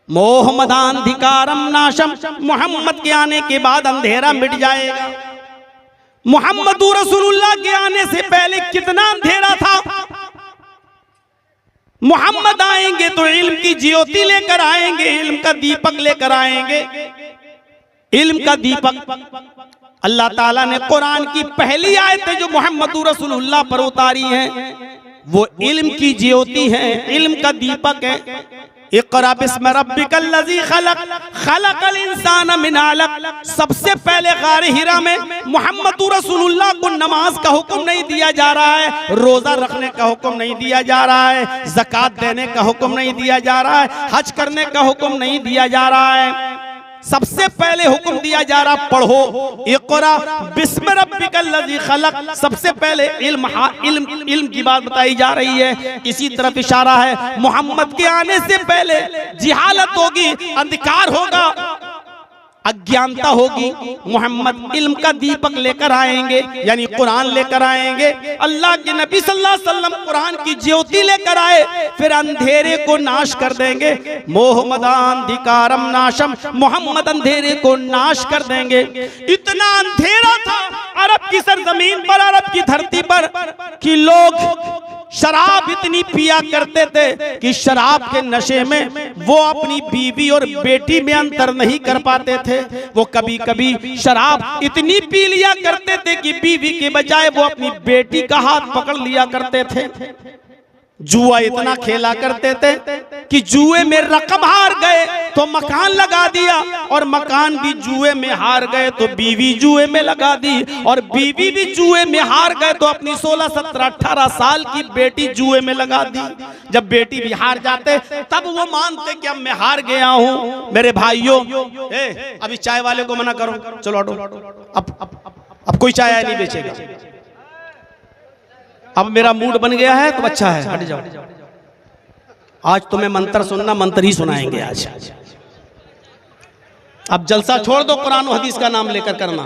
S1: मोह मदांधिकारम नाशम, मोहम्मद के आने के बाद अंधेरा मिट जाएगा। मुहम्मदुर रसूलुल्लाह के आने से पहले कितना अंधेरा था? मोहम्मद आएंगे तो इल्म की ज्योति लेकर आएंगे, इल्म का दीपक लेकर आएंगे। इल्म का दीपक अल्लाह ताला ने कुरान की पहली आयतें जो मोहम्मद रसूलुल्लाह पर उतारी हैं वो इल्म की ज्योति है, इल्म का दीपक है। इक़रा बिस्मि रब्बिकल लज़ी खलक़ खलक़ल इंसान मिन अलक़। सबसे पहले गारे हिरा में मोहम्मद रसूलुल्लाह को नमाज का हुक्म नहीं दिया जा रहा है, रोजा रखने का हुक्म नहीं दिया जा रहा है, ज़कात देने का हुक्म नहीं दिया जा रहा है, हज करने का हुक्म नहीं दिया जा रहा है। सबसे पहले हुक्म दिया जा रहा पढ़ो, इक़रा बिस्मि रब्बिकल लज़ी खलक़। सबसे पहले इल्म की बात बताई जा रही है। इसी तरफ इशारा है मोहम्मद के आने से पहले जिहालत होगी, अंधकार होगा, अज्ञानता होगी। मोहम्मद इल्म का दीपक लेकर आएंगे, यानी कुरान लेकर आएंगे। अल्लाह के नबी सल्लल्लाहु अलैहि वसल्लम कुरान की ज्योति लेकर आए, फिर अंधेरे को नाश कर देंगे। मोहम्मदान धिकारम नाशम, मोहम्मद अंधेरे को नाश कर देंगे। इतना अंधेरा था अरब की सरजमीन पर, अरब की धरती पर, कि लोग शराब इतनी पिया करते थे कि शराब के नशे में वो अपनी बीवी और बेटी में अंतर नहीं कर पाते थे। वो कभी कभी शराब इतनी पी लिया करते थे कि बीवी के बजाय वो अपनी बेटी का हाथ पकड़ लिया करते थे। जुआ इतना खेला करते थे कि जुए में रकम हार गए तो मकान लगा दिया, और मकान भी जुए में हार गए तो बीवी जुए में लगा दी, और बीवी भी जुए में हार गए तो अपनी 16, 17, 18 साल की बेटी जुए में लगा दी। जब बेटी भी हार जाते तब वो मानते कि अब मैं हार गया हूं। मेरे भाइयों, अभी चाय वाले को मना करो, चलो हटो, अब कोई चाय नहीं बेचेगा। अब मेरा मूड बन गया है तो अच्छा है, हट जाओ। आज तुम्हें मंत्र सुनना, मंत्र ही सुनाएंगे आज। अब जलसा छोड़ दो, कुरान और हदीस का नाम लेकर करना।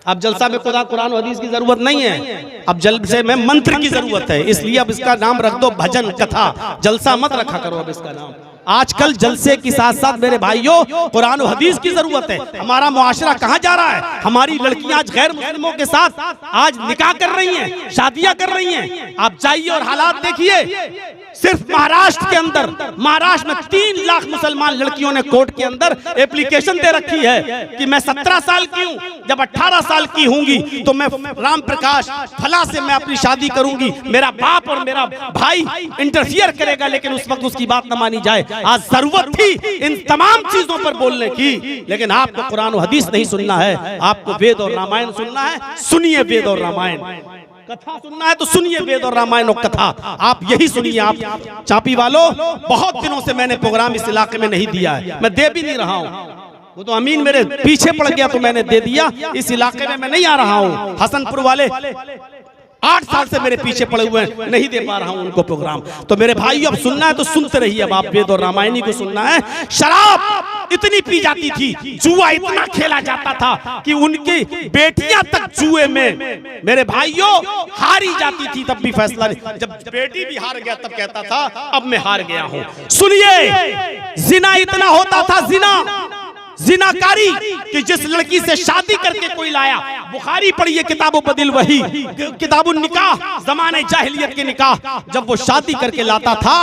S1: अब जलसा में खुदा कुरान और हदीस की जरूरत नहीं है, अब जलसे में मंत्र की जरूरत है। इसलिए अब इसका नाम रख दो भजन कथा, जलसा मत रखा करो अब इसका नाम। आजकल जलसे के साथ साथ मेरे भाइयों कुरान और हदीस की जरूरत है। हमारा मुआशरा कहाँ जा रहा है? हमारी लड़कियां आज गैर मुस्लिमों के साथ आज निकाह कर रही हैं, शादियां कर रही हैं। आप जाइए और हालात देखिए। सिर्फ महाराष्ट्र के अंदर, महाराष्ट्र में 3 लाख मुसलमान लड़कियों ने कोर्ट के अंदर एप्लीकेशन दे रखी है कि मैं 17 साल की हूँ, जब 18 साल की होंगी तो मैं राम प्रकाश फला से मैं अपनी शादी करूंगी। मेरा बाप और मेरा भाई इंटरफियर करेगा, लेकिन उस वक्त उसकी बात न मानी जाए। आज जरूरत थी इन तमाम चीजों पर बोलने की, लेकिन आपको कुरान और हदीस नहीं सुनना है, आपको वेद और रामायण सुनना है। सुनिए वेद और रामायण। कथा सुनना है तो सुनिए वेद और रामायण और कथा, आप यही सुनिए। आप चापी वालों, बहुत दिनों से मैंने प्रोग्राम इस इलाके में नहीं दिया है, मैं दे भी नहीं रहा हूँ। वो तो अमीन मेरे पीछे पड़ गया तो मैंने दे दिया। इस इलाके में मैं नहीं आ रहा हूँ। हसनपुर वाले 8 साल से मेरे पीछे पड़े हुए हैं, नहीं दे पा रहा हूं उनको प्रोग्राम। तो मेरे भाई अब सुनना है तो सुनते रहिए। अब आप वेद और रामायणी को सुनना है। शराब इतनी पी जाती थी, जुआ इतना खेला जाता था कि उनकी बेटियां तक जुए में मेरे भाइयों हारी जाती थी। तब भी फैसला नहीं, जब बेटी भी हार गया तब कहता था अब मैं हार गया हूं। सुनिए, जिना इतना होता था, जिनाकारी कि जिस लड़की से शादी करके कोई लाया, बुखारी पढ़िए किताबों बदिल वही किताबुन निकाह, जमाने जाहिलियत के निकाह, जब वो शादी करके लाता था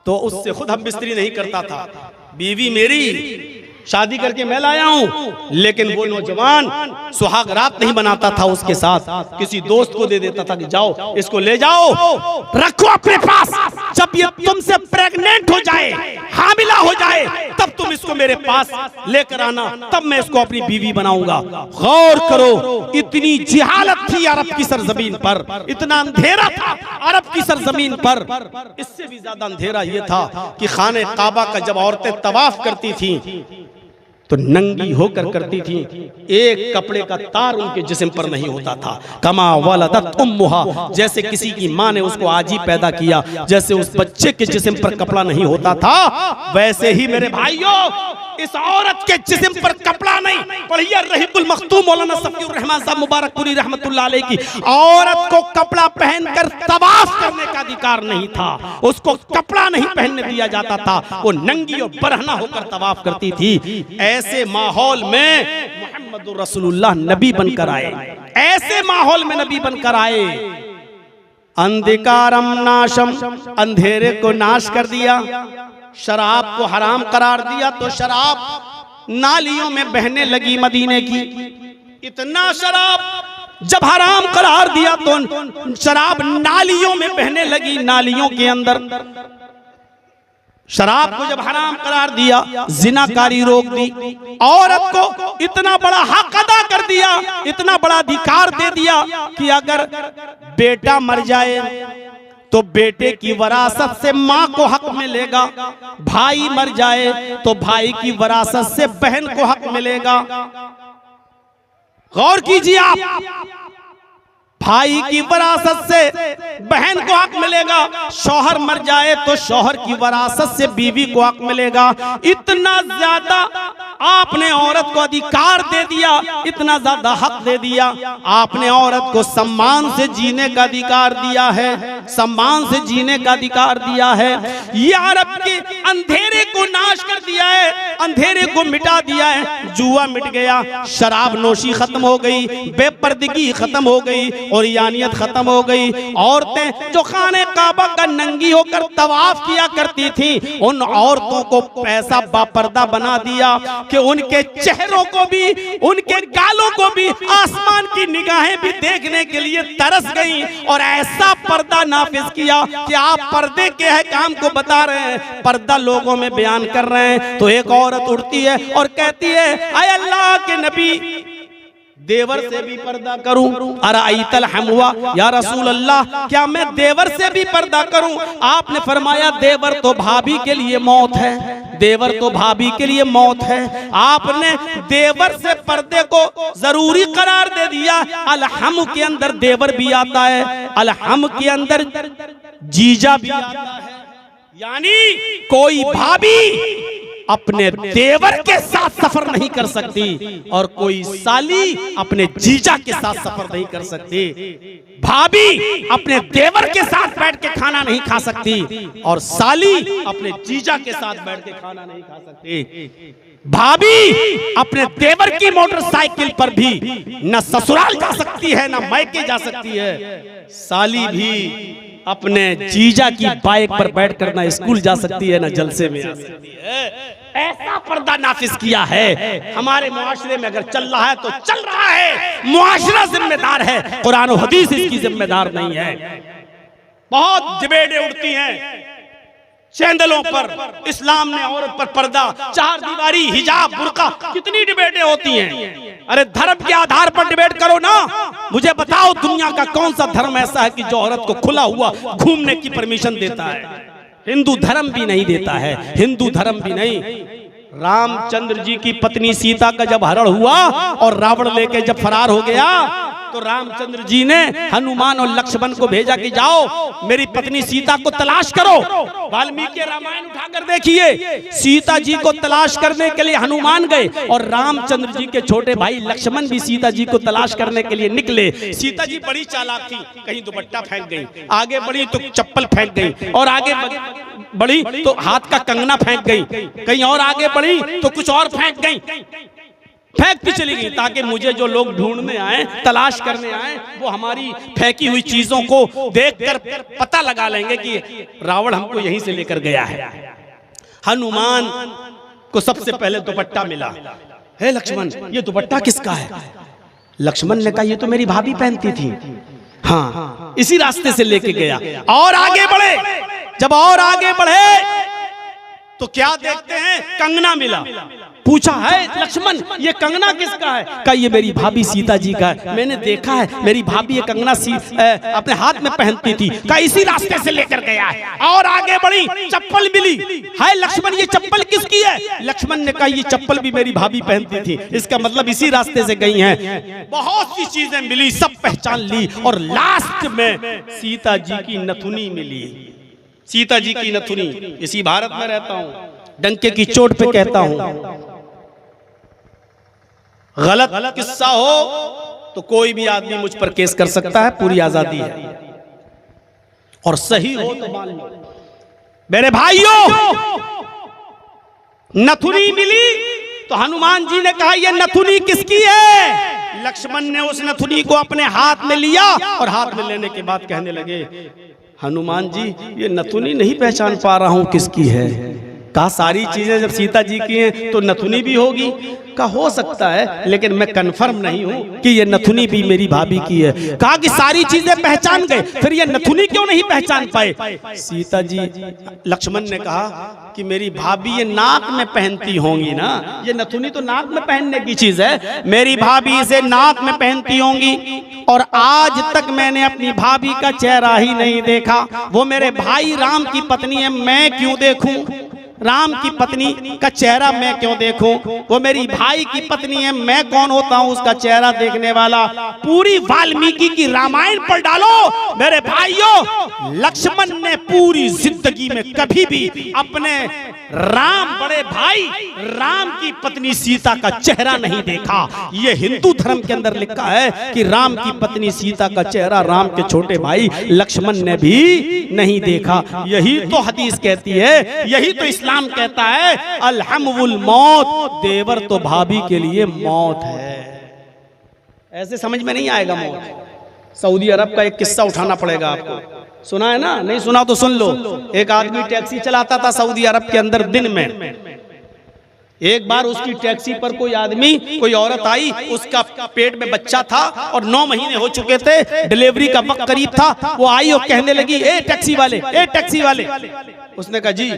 S1: तो उससे खुद हम बिस्तरी नहीं करता था। बीवी मेरी शादी करके मैं लाया हूं, लेकिन वो नौजवान सुहाग रात नहीं बनाता था उसके साथ, किसी दोस्त को दे देता था कि जाओ इसको ले जाओ, रखो अपने पास, जब ये तुमसे प्रेग्नेंट हो जाए, हामिला हो जाए, तब तुम इसको मेरे पास लेकर आना, तब मैं इसको अपनी बीवी बनाऊंगा। गौर करो, इतनी जिहालत थी अरब की सरजमीन पर, इतना अंधेरा था अरब की सरजमीन पर। इससे भी ज्यादा अंधेरा यह था कि खाने काबा का जब औरतें तवाफ करती थी तो नंगी होकर करती थी, एक कपड़े का तार उनके जिस्म पर नहीं होता था। कमा वलदत उम्मुहा, जैसे किसी की माँ ने उसको आज ही पैदा किया, जैसे उस बच्चे के जिस्म पर कपड़ा नहीं होता था, वैसे ही मेरे भाइयों इस औरत के जिस्म पर कपड़ा नहीं। पढ़िए रहीकुल मखतूम मौलाना सफीउर रहमान साहब मुबारकपुरी रहमतुल्लाह अलैह की, औरत को कपड़ा पहनकर तवाफ करने का अधिकार नहीं था, उसको कपड़ा नहीं पहनने दिया जाता था, वो नंगी और बरहना होकर तवाफ करती थी। ऐसे माहौल में मोहम्मद रसूलुल्लाह नबी बनकर आए, ऐसे माहौल में नबी बनकर आए। अंधकारम नाशम, अंधेरे को नाश कर दिया, शराब को हराम करार दिया तो शराब नालियों में बहने लगी मदीने की। इतना शराब जब हराम करार दिया तो शराब नालियों में बहने लगी, नालियों के अंदर। शराब को जब हराम करार दिया, जिनाकारी रोक दी, औरत को इतना बड़ा हक अदा कर दिया, इतना बड़ा अधिकार दे दिया कि अगर बेटा मर जाए तो बेटे की वरासत से माँ को हक मिलेगा, भाई मर जाए तो भाई की वरासत से बहन को हक मिलेगा। गौर कीजिए आप, भाई की वरासत से बहन को हक मिलेगा, शौहर मर जाए तो शौहर की वरासत से बीवी को हक मिलेगा। इतना ज्यादा आपने औरत को अधिकार दे दिया, इतना ज्यादा हक दे दिया। आपने औरत को सम्मान से जीने का अधिकार दिया है, सम्मान से जीने का अधिकार दिया है। ये अरब के अंधेरे को नाश कर दिया है, अंधेरे को मिटा दिया है। जुआ मिट गया, शराब नोशी खत्म हो गई, बेपर्दगी खत्म हो गई, और यानियत खत्म हो गई। औरतें जो खाने काबा का नंगी होकर तवाफ किया करती थी, उन औरतों को पैसा बापर्दा बना दिया कि उनके चेहरों को भी, उनके गालों को भी आसमान की निगाहें भी देखने के लिए तरस गईं। और ऐसा पर्दा नाफिज किया कि आप पर्दे के है काम को बता रहे हैं, पर्दा लोगों में बयान कर रहे हैं। तो एक औरत उठती है और कहती है, ऐ अल्लाह के नबी, देवर से भी पर्दा करूं? अराइतल हमवा, या रसूल अल्लाह, क्या मैं देवर से भी पर्दा करूं? आपने फरमाया देवर तो भाभी के लिए मौत है, देवर तो भाभी के लिए मौत है। आपने देवर से पर्दे को जरूरी करार दे दिया। अलहम के अंदर देवर भी आता है, अलहम के अंदर जीजा भी आता है। यानी कोई भाभी अपने देवर के साथ सफर नहीं कर सकती और कोई साली अपने जीजा के साथ सफर नहीं कर सकती। भाभी अपने देवर के साथ बैठ के खाना नहीं खा सकती और साली अपने जीजा के साथ बैठ के खाना नहीं खा सकती। भाभी अपने देवर की मोटरसाइकिल पर भी न ससुराल जा सकती है, न मायके जा सकती है। साली भी अपने जीजा की बाइक पर बैठकर ना स्कूल जा सकती है, ना जलसे में आ सकती है। ऐसा पर्दा नाफिज किया है। हमारे मुआशरे में अगर चल रहा है तो चल रहा है, मुआशरा जिम्मेदार है, कुरान और हदीस इसकी जिम्मेदार नहीं है। बहुत डिबेटें उठती हैं चैनलों पर, इस्लाम ने औरत पर पर्दा, चार दीवारी, हिजाब, बुर्का, कितनी डिबेटें होती हैं। अरे धर्म के आधार पर डिबेट करो ना। मुझे बताओ दुनिया का कौन सा धर्म ऐसा है कि जो औरत को खुला हुआ घूमने की परमिशन देता है? हिंदू धर्म भी नहीं देता है, हिंदू धर्म भी नहीं। रामचंद्र जी की पत्नी सीता का जब हरण हुआ और रावण लेके जब फरार हो गया तो रामचंद्र जी ने हनुमान और लक्ष्मण को भेजा कि जाओ मेरी पत्नी सीता को तलाश करो। वाल्मीकि रामायण उठाकर देखिए, सीता जी को तलाश करने के लिए हनुमान गए और रामचंद्र जी के छोटे भाई लक्ष्मण भी सीता जी को तलाश करने के लिए निकले। सीता जी बड़ी चालाक थी, कहीं दुपट्टा फेंक गई, आगे बढ़ी तो चप्पल फेंक गई, और आगे बढ़ी तो हाथ का कंगना फेंक गई, कहीं और आगे बढ़ी तो कुछ और फेंक गई, फेंकती चली गई, ताकि मुझे जो लोग ढूंढने आए, तलाश करने आए, वो हमारी फेंकी हुई चीजों को देखकर पता लगा लेंगे कि रावण हमको यहीं से लेकर गया है। हनुमान को सबसे पहले दुपट्टा मिला। हे लक्ष्मण, ये दुपट्टा किसका है? लक्ष्मण ने कहा ये तो मेरी भाभी पहनती थी। हाँ, इसी रास्ते से लेके गया और आगे बढ़े। जब और आगे बढ़े तो क्या देखते हैं, कंगना मिला। पूछा, है लक्ष्मण ये कंगना किसका है? कहा ये मेरी भाभी सीता जी का है, मैंने देखा है मेरी भाभी ये कंगना अपने हाथ में पहनती थी। कहा इसी रास्ते से लेकर गया है। और आगे बढ़ी, चप्पल मिली। है लक्ष्मण ये चप्पल किसकी है? लक्ष्मण ने कहा ये चप्पल भी मेरी भाभी पहनती थी, इसका मतलब इसी रास्ते से गई हैं। बहुत सी चीजें मिली, सब पहचान ली और लास्ट में सीता जी की नथुनी मिली। सीता जी की नथुनी। इसी भारत में रहता हूं, डंके की चोट पे कहता हूं, गलत किस्सा हो तो कोई भी आदमी मुझ पर केस कर सकता है, पूरी आजादी है, और सही हो तो मान लो। मेरे भाइयों, नथुनी मिली तो हनुमान जी ने कहा ये नथुनी किसकी है? लक्ष्मण ने उस नथुनी को अपने हाथ में लिया और हाथ में लेने के बाद कहने लगे, हनुमान जी ये नथुनी नहीं पहचान पा रहा हूं किसकी है। कहा सारी चीजें जब सीता जी की हैं तो नथुनी भी होगी। कहा हो सकता है लेकिन मैं कंफर्म नहीं हूं कि ये नथुनी भी मेरी भाभी की है। कहा कि सारी चीजें पहचान गए, फिर ये नथुनी क्यों नहीं पहचान पाए। सीता जी लक्ष्मण ने कहा कि मेरी भाभी ये नाक में पहनती होंगी ना, ये नथुनी तो नाक में पहनने की चीज है, मेरी भाभी इसे नाक में पहनती होंगी। और आज तक मैंने अपनी भाभी का चेहरा ही नहीं देखा, वो मेरे भाई राम की पत्नी है, मैं क्यों देखूं राम की पत्नी का चेहरा, मैं क्यों देखूं, वो मेरी भाई की पत्नी है, मैं कौन होता हूं उसका चेहरा देखने वाला। पूरी वाल्मीकि की रामायण पढ़ डालो मेरे भाइयों, लक्ष्मण ने पूरी जिंदगी में कभी भी अपने राम बड़े भाई राम की पत्नी सीता का चेहरा नहीं देखा। ये हिंदू धर्म के अंदर लिखा है कि राम की पत्नी सीता का चेहरा राम के छोटे भाई लक्ष्मण ने भी नहीं देखा। यही तो हदीस कहती है, यही तो इस्लाम कहता है, अलहमुल मौत, देवर तो भाभी के लिए मौत है। ऐसे समझ में नहीं आएगा मौत। सऊदी अरब का एक किस्सा उठाना पड़ेगा आपको, सुना है ना, नहीं सुना तो सुन लो। एक आदमी टैक्सी चलाता था सऊदी अरब के अंदर दिन में। एक बार उसकी टैक्सी पर कोई आदमी, कोई औरत आई, उसका पेट में बच्चा था और 9 महीने हो चुके थे, डिलीवरी का वक्त करीब था। वो आई और कहने लगी, ए टैक्सी वाले, ए टैक्सी वाले। उसने कहा जी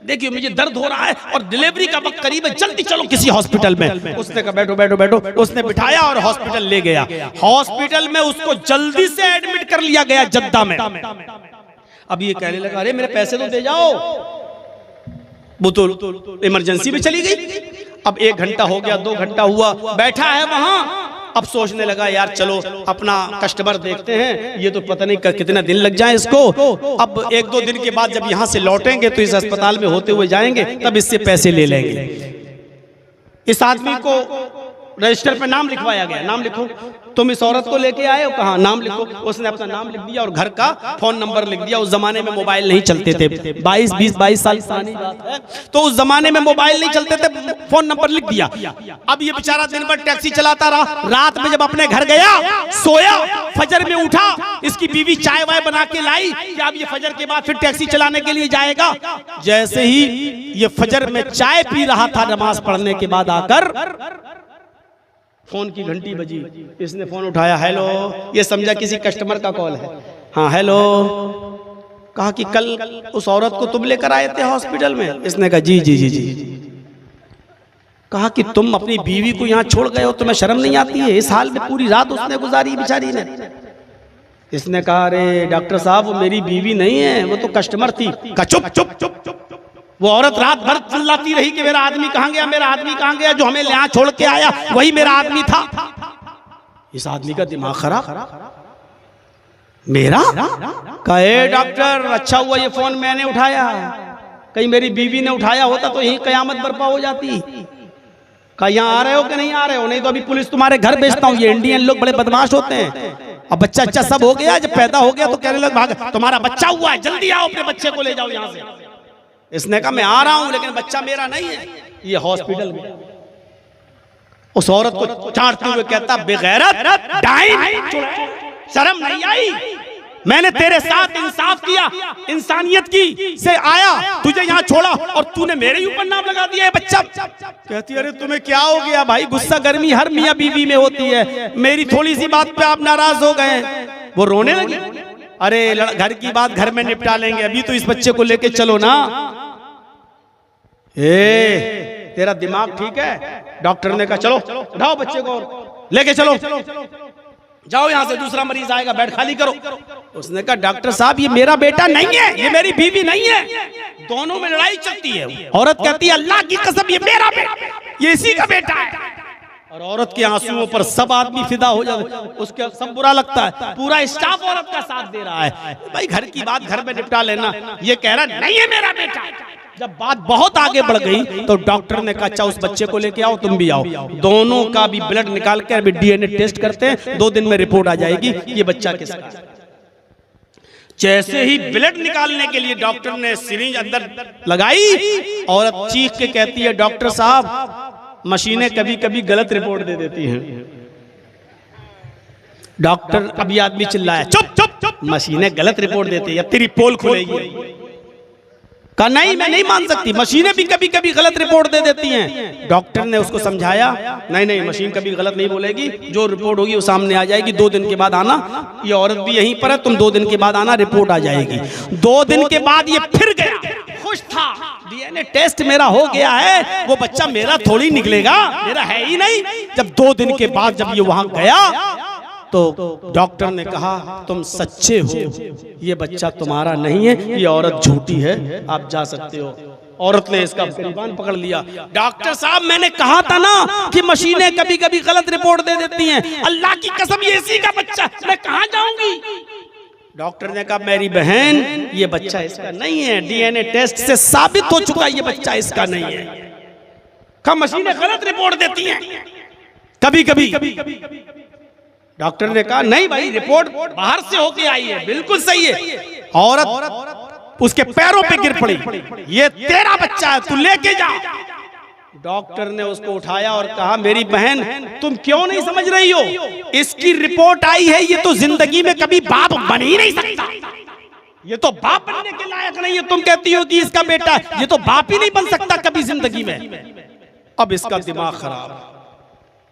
S1: देखिए मुझे दर्द हो रहा है और डिलीवरी का वक्त करीब है, जल्दी चलो किसी हॉस्पिटल में। उसने कहा बैठो बैठो बैठो। उसने बिठाया और हॉस्पिटल ले गया। हॉस्पिटल में उसको जल्दी से एडमिट कर लिया गया जद्दा में। अब ये कहने लगा, अरे मेरे पैसे तो दे जाओ। वो तो इमरजेंसी में चली गई। अब 1 घंटा हो गया, 2 घंटा हुआ, बैठा है वहां। अब सोचने लगा यार चलो अपना कस्टमर देखते हैं, ये तो पता नहीं कितना दिन लग जाए इसको। अब 1-2 दिन के बाद जब यहाँ से लौटेंगे तो इस अस्पताल में होते हुए जाएंगे, तब इससे पैसे ले लेंगे। इस आदमी को रजिस्टर पे नाम लिखवाया गया, नाम लिखो, तुम इस औरत को लेके आए हो, कहाँ, नाम लिखो। उसने अपना नाम लिख दिया और घर का फोन नंबर लिख दिया। उस जमाने में मोबाइल नहीं चलते थे, 22 साल पुरानी बात है, तो उस जमाने में मोबाइल नहीं चलते थे, फोन नंबर लिख दिया। अब ये बेचारा दिन भर टैक्सी चलाता रहा। रात में जब अपने घर गया, सोया, फजर में उठा, इसकी बीवी चाय वाय बना के लाई कि अब ये फजर के बाद फिर टैक्सी चलाने के लिए जाएगा। जैसे ही ये फजर में चाय पी रहा था, नमाज पढ़ने के बाद आकर फोन की घंटी बजी। इसने फोन उठाया, हेलो, ये समझा किसी कस्टमर का कॉल है। हाँ हेलो। कहा कि कल उस औरत को तुम लेकर आए थे हॉस्पिटल में। इसने कहा जी जी जी जी। कहा कि तुम अपनी बीवी को यहाँ छोड़ गए हो, तुम्हें शर्म नहीं आती है? इस हाल में पूरी रात उसने गुजारी बेचारी ने। इसने कहा अरे डॉक्टर साहब वो मेरी बीवी नहीं है, वो तो कस्टमर थी। कहा चुप चुप चुप चुप। वो औरत रात भर चिल्लाती रही कि मेरा आदमी कहाँ गया, मेरा आदमी कहाँ गया, जो हमें यहाँ छोड़ के आया वही मेरा आदमी था। इस आदमी का दिमाग खराब। मेरा कहे डॉक्टर अच्छा हुआ ये फोन मैंने उठाया, कहीं मेरी बीवी ने उठाया होता तो यही कयामत बर्पा हो जाती। कहा यहाँ आ रहे हो कि नहीं आ रहे हो, नहीं तो अभी पुलिस तुम्हारे घर भेजता हूँ। ये इंडियन लोग बड़े बदमाश होते हैं। अब बच्चा अच्छा सब हो गया, जब पैदा हो गया तो कहने लगे भाग, तुम्हारा बच्चा हुआ है, जल्दी आओ अपने बच्चे को ले जाओ यहाँ से। इसने कहा मैं आ रहा हूं लेकिन बच्चा मेरा नहीं है। ये हॉस्पिटल में उस औरत को चाटते हुए कहता, बेगैरत डाइन, शर्म नहीं आई? मैंने तेरे साथ इंसाफ किया, इंसानियत की से आया, तुझे यहाँ छोड़ा और तूने मेरे ऊपर नाम लगा दिया है बच्चा। कहती अरे तुम्हें क्या हो गया भाई, गुस्सा गर्मी हर मियाँ बीवी में होती है, मेरी थोड़ी सी बात पे आप नाराज हो गए। वो रोने लगी। अरे घर की बात घर में निपटा लेंगे, अभी तो इस बच्चे को लेके चलो ना। तेरा दिमाग ठीक है? डॉक्टर ने कहा चलो उठाओ बच्चे को लेके चलो, जाओ यहाँ से, दूसरा मरीज आएगा, बेड खाली करो। उसने कहा डॉक्टर साहब ये मेरा बेटा नहीं है, ये मेरी बीवी नहीं है। दोनों में लड़ाई चलती है। औरत कहती है अल्लाह की कसम ये मेरा बेटा, ये इसी का बेटा है। और औरत के आंसुओं पर सब आदमी फिदा हो जाते, उसके सब बुरा लगता है। पूरा स्टाफ औरत का साथ दे रहा है, भाई घर की बात घर में निपटा लेना। ये कह रहा नहीं है मेरा बेटा। जब बात बहुत आगे बढ़ गई तो डॉक्टर ने कहा अच्छा उस बच्चे को लेके आओ, तुम भी आओ, दोनों का भी ब्लड निकाल के अभी डीएनए टेस्ट करते हैं, 2 दिन में रिपोर्ट आ जाएगी ये बच्चा किसका है। जैसे ही ब्लड निकालने के लिए डॉक्टर ने सिरिंज अंदर लगाई, औरत चीख के कहती है डॉक्टर साहब मशीनें कभी कभी गलत रिपोर्ट दे देती हैं। डॉक्टर, अभी आदमी चिल्लाया, चुप चुप चुप, मशीनें गलत रिपोर्ट देती है, अब तेरी पोल खुलेगी। कहा नहीं, मैं नहीं मान सकती, मशीनें भी कभी कभी गलत रिपोर्ट दे देती हैं। डॉक्टर ने उसको समझाया, नहीं नहीं, मशीन कभी गलत नहीं बोलेगी, जो रिपोर्ट होगी वो सामने आ जाएगी, 2 दिन के बाद आना, ये औरत भी यहीं पर है, तुम 2 दिन के बाद आना, रिपोर्ट आ जाएगी। 2 दिन के बाद ये फिर गया, खुश था, डीएनए टेस्ट मेरा हो गया है, वो बच्चा मेरा थोड़ी निकलेगा, मेरा है ही नहीं। जब 2 दिन के बाद जब ये वहां गया तो डॉक्टर ने कहा, तुम सच्चे हो, ये बच्चा तुम्हारा नहीं है, ये औरत झूठी है, आप जा सकते हो। औरत ने इसका गिरबान पकड़ लिया, डॉक्टर साहब मैंने कहा था ना कि मशीनें कभी कभी गलत रिपोर्ट दे देती हैं, अल्लाह की कसम ये इसी का बच्चा, मैं कहां जाऊंगी। डॉक्टर ने कहा, मेरी बहन ये बच्चा इसका नहीं है, डीएनए टेस्ट से साबित हो चुका ये बच्चा इसका नहीं है। कहा मशीनें गलत रिपोर्ट देती हैं कभी कभी। डॉक्टर ने कहा, नहीं भाई, रिपोर्ट बाहर से होके आई है, बिल्कुल सही है। औरत उसके पैरों पे गिर पड़ी, ये तेरा बच्चा है, तू लेके जा। डॉक्टर ने उसको उठाया और कहा, मेरी बहन तुम क्यों नहीं समझ रही हो, इसकी रिपोर्ट आई है, ये तो जिंदगी में कभी बाप बन ही नहीं सकता, ये तो बाप बनने के लायक नहीं है। तुम कहती हो कि इसका बेटा, ये तो बाप ही नहीं बन सकता कभी जिंदगी में। अब इसका दिमाग खराब।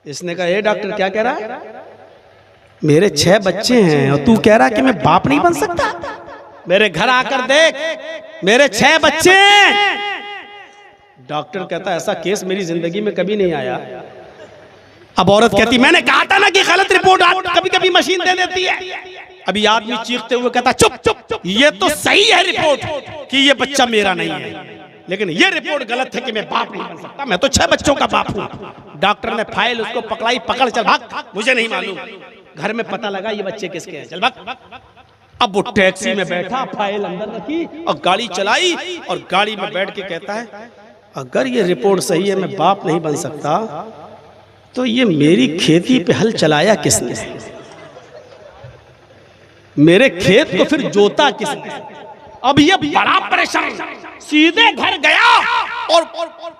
S1: इसने कहा, ए डॉक्टर क्या कह रहा है, मेरे 6 बच्चे हैं और तू कह रहा कि मैं बाप नहीं बन सकता, मेरे घर आकर देख, मेरे 6 बच्चे हैं। डॉक्टर कहता, ऐसा केस मेरी जिंदगी में कभी नहीं आया। अब औरत कहती, मैंने कहा था ना कि गलत रिपोर्ट कभी कभी मशीन दे देती है। अभी आदमी चीखते हुए कहता, चुप चुप चुप, ये तो सही है रिपोर्ट कि ये बच्चा मेरा नहीं है, लेकिन ये रिपोर्ट गलत है कि मैं बाप नहीं बन सकता, मैं तो 6 बच्चों का बाप हूं। डॉक्टर ने फाइल उसको पकड़ाई, पकड़, चल भाग, मुझे नहीं मालूम, घर में पता लगा ये बच्चे किसके हैं, चल भाग। अब वो टैक्सी में बैठा, फाइल अंदर रखी और गाड़ी चलाई, और गाड़ी में बैठ के कहता है, अगर ये रिपोर्ट सही है मैं बाप नहीं बन सकता, तो ये मेरी खेती पे हल चलाया किसने, मेरे खेत को फिर जोता किसने। अब ये बड़ा परेशान, सीधे घर गया और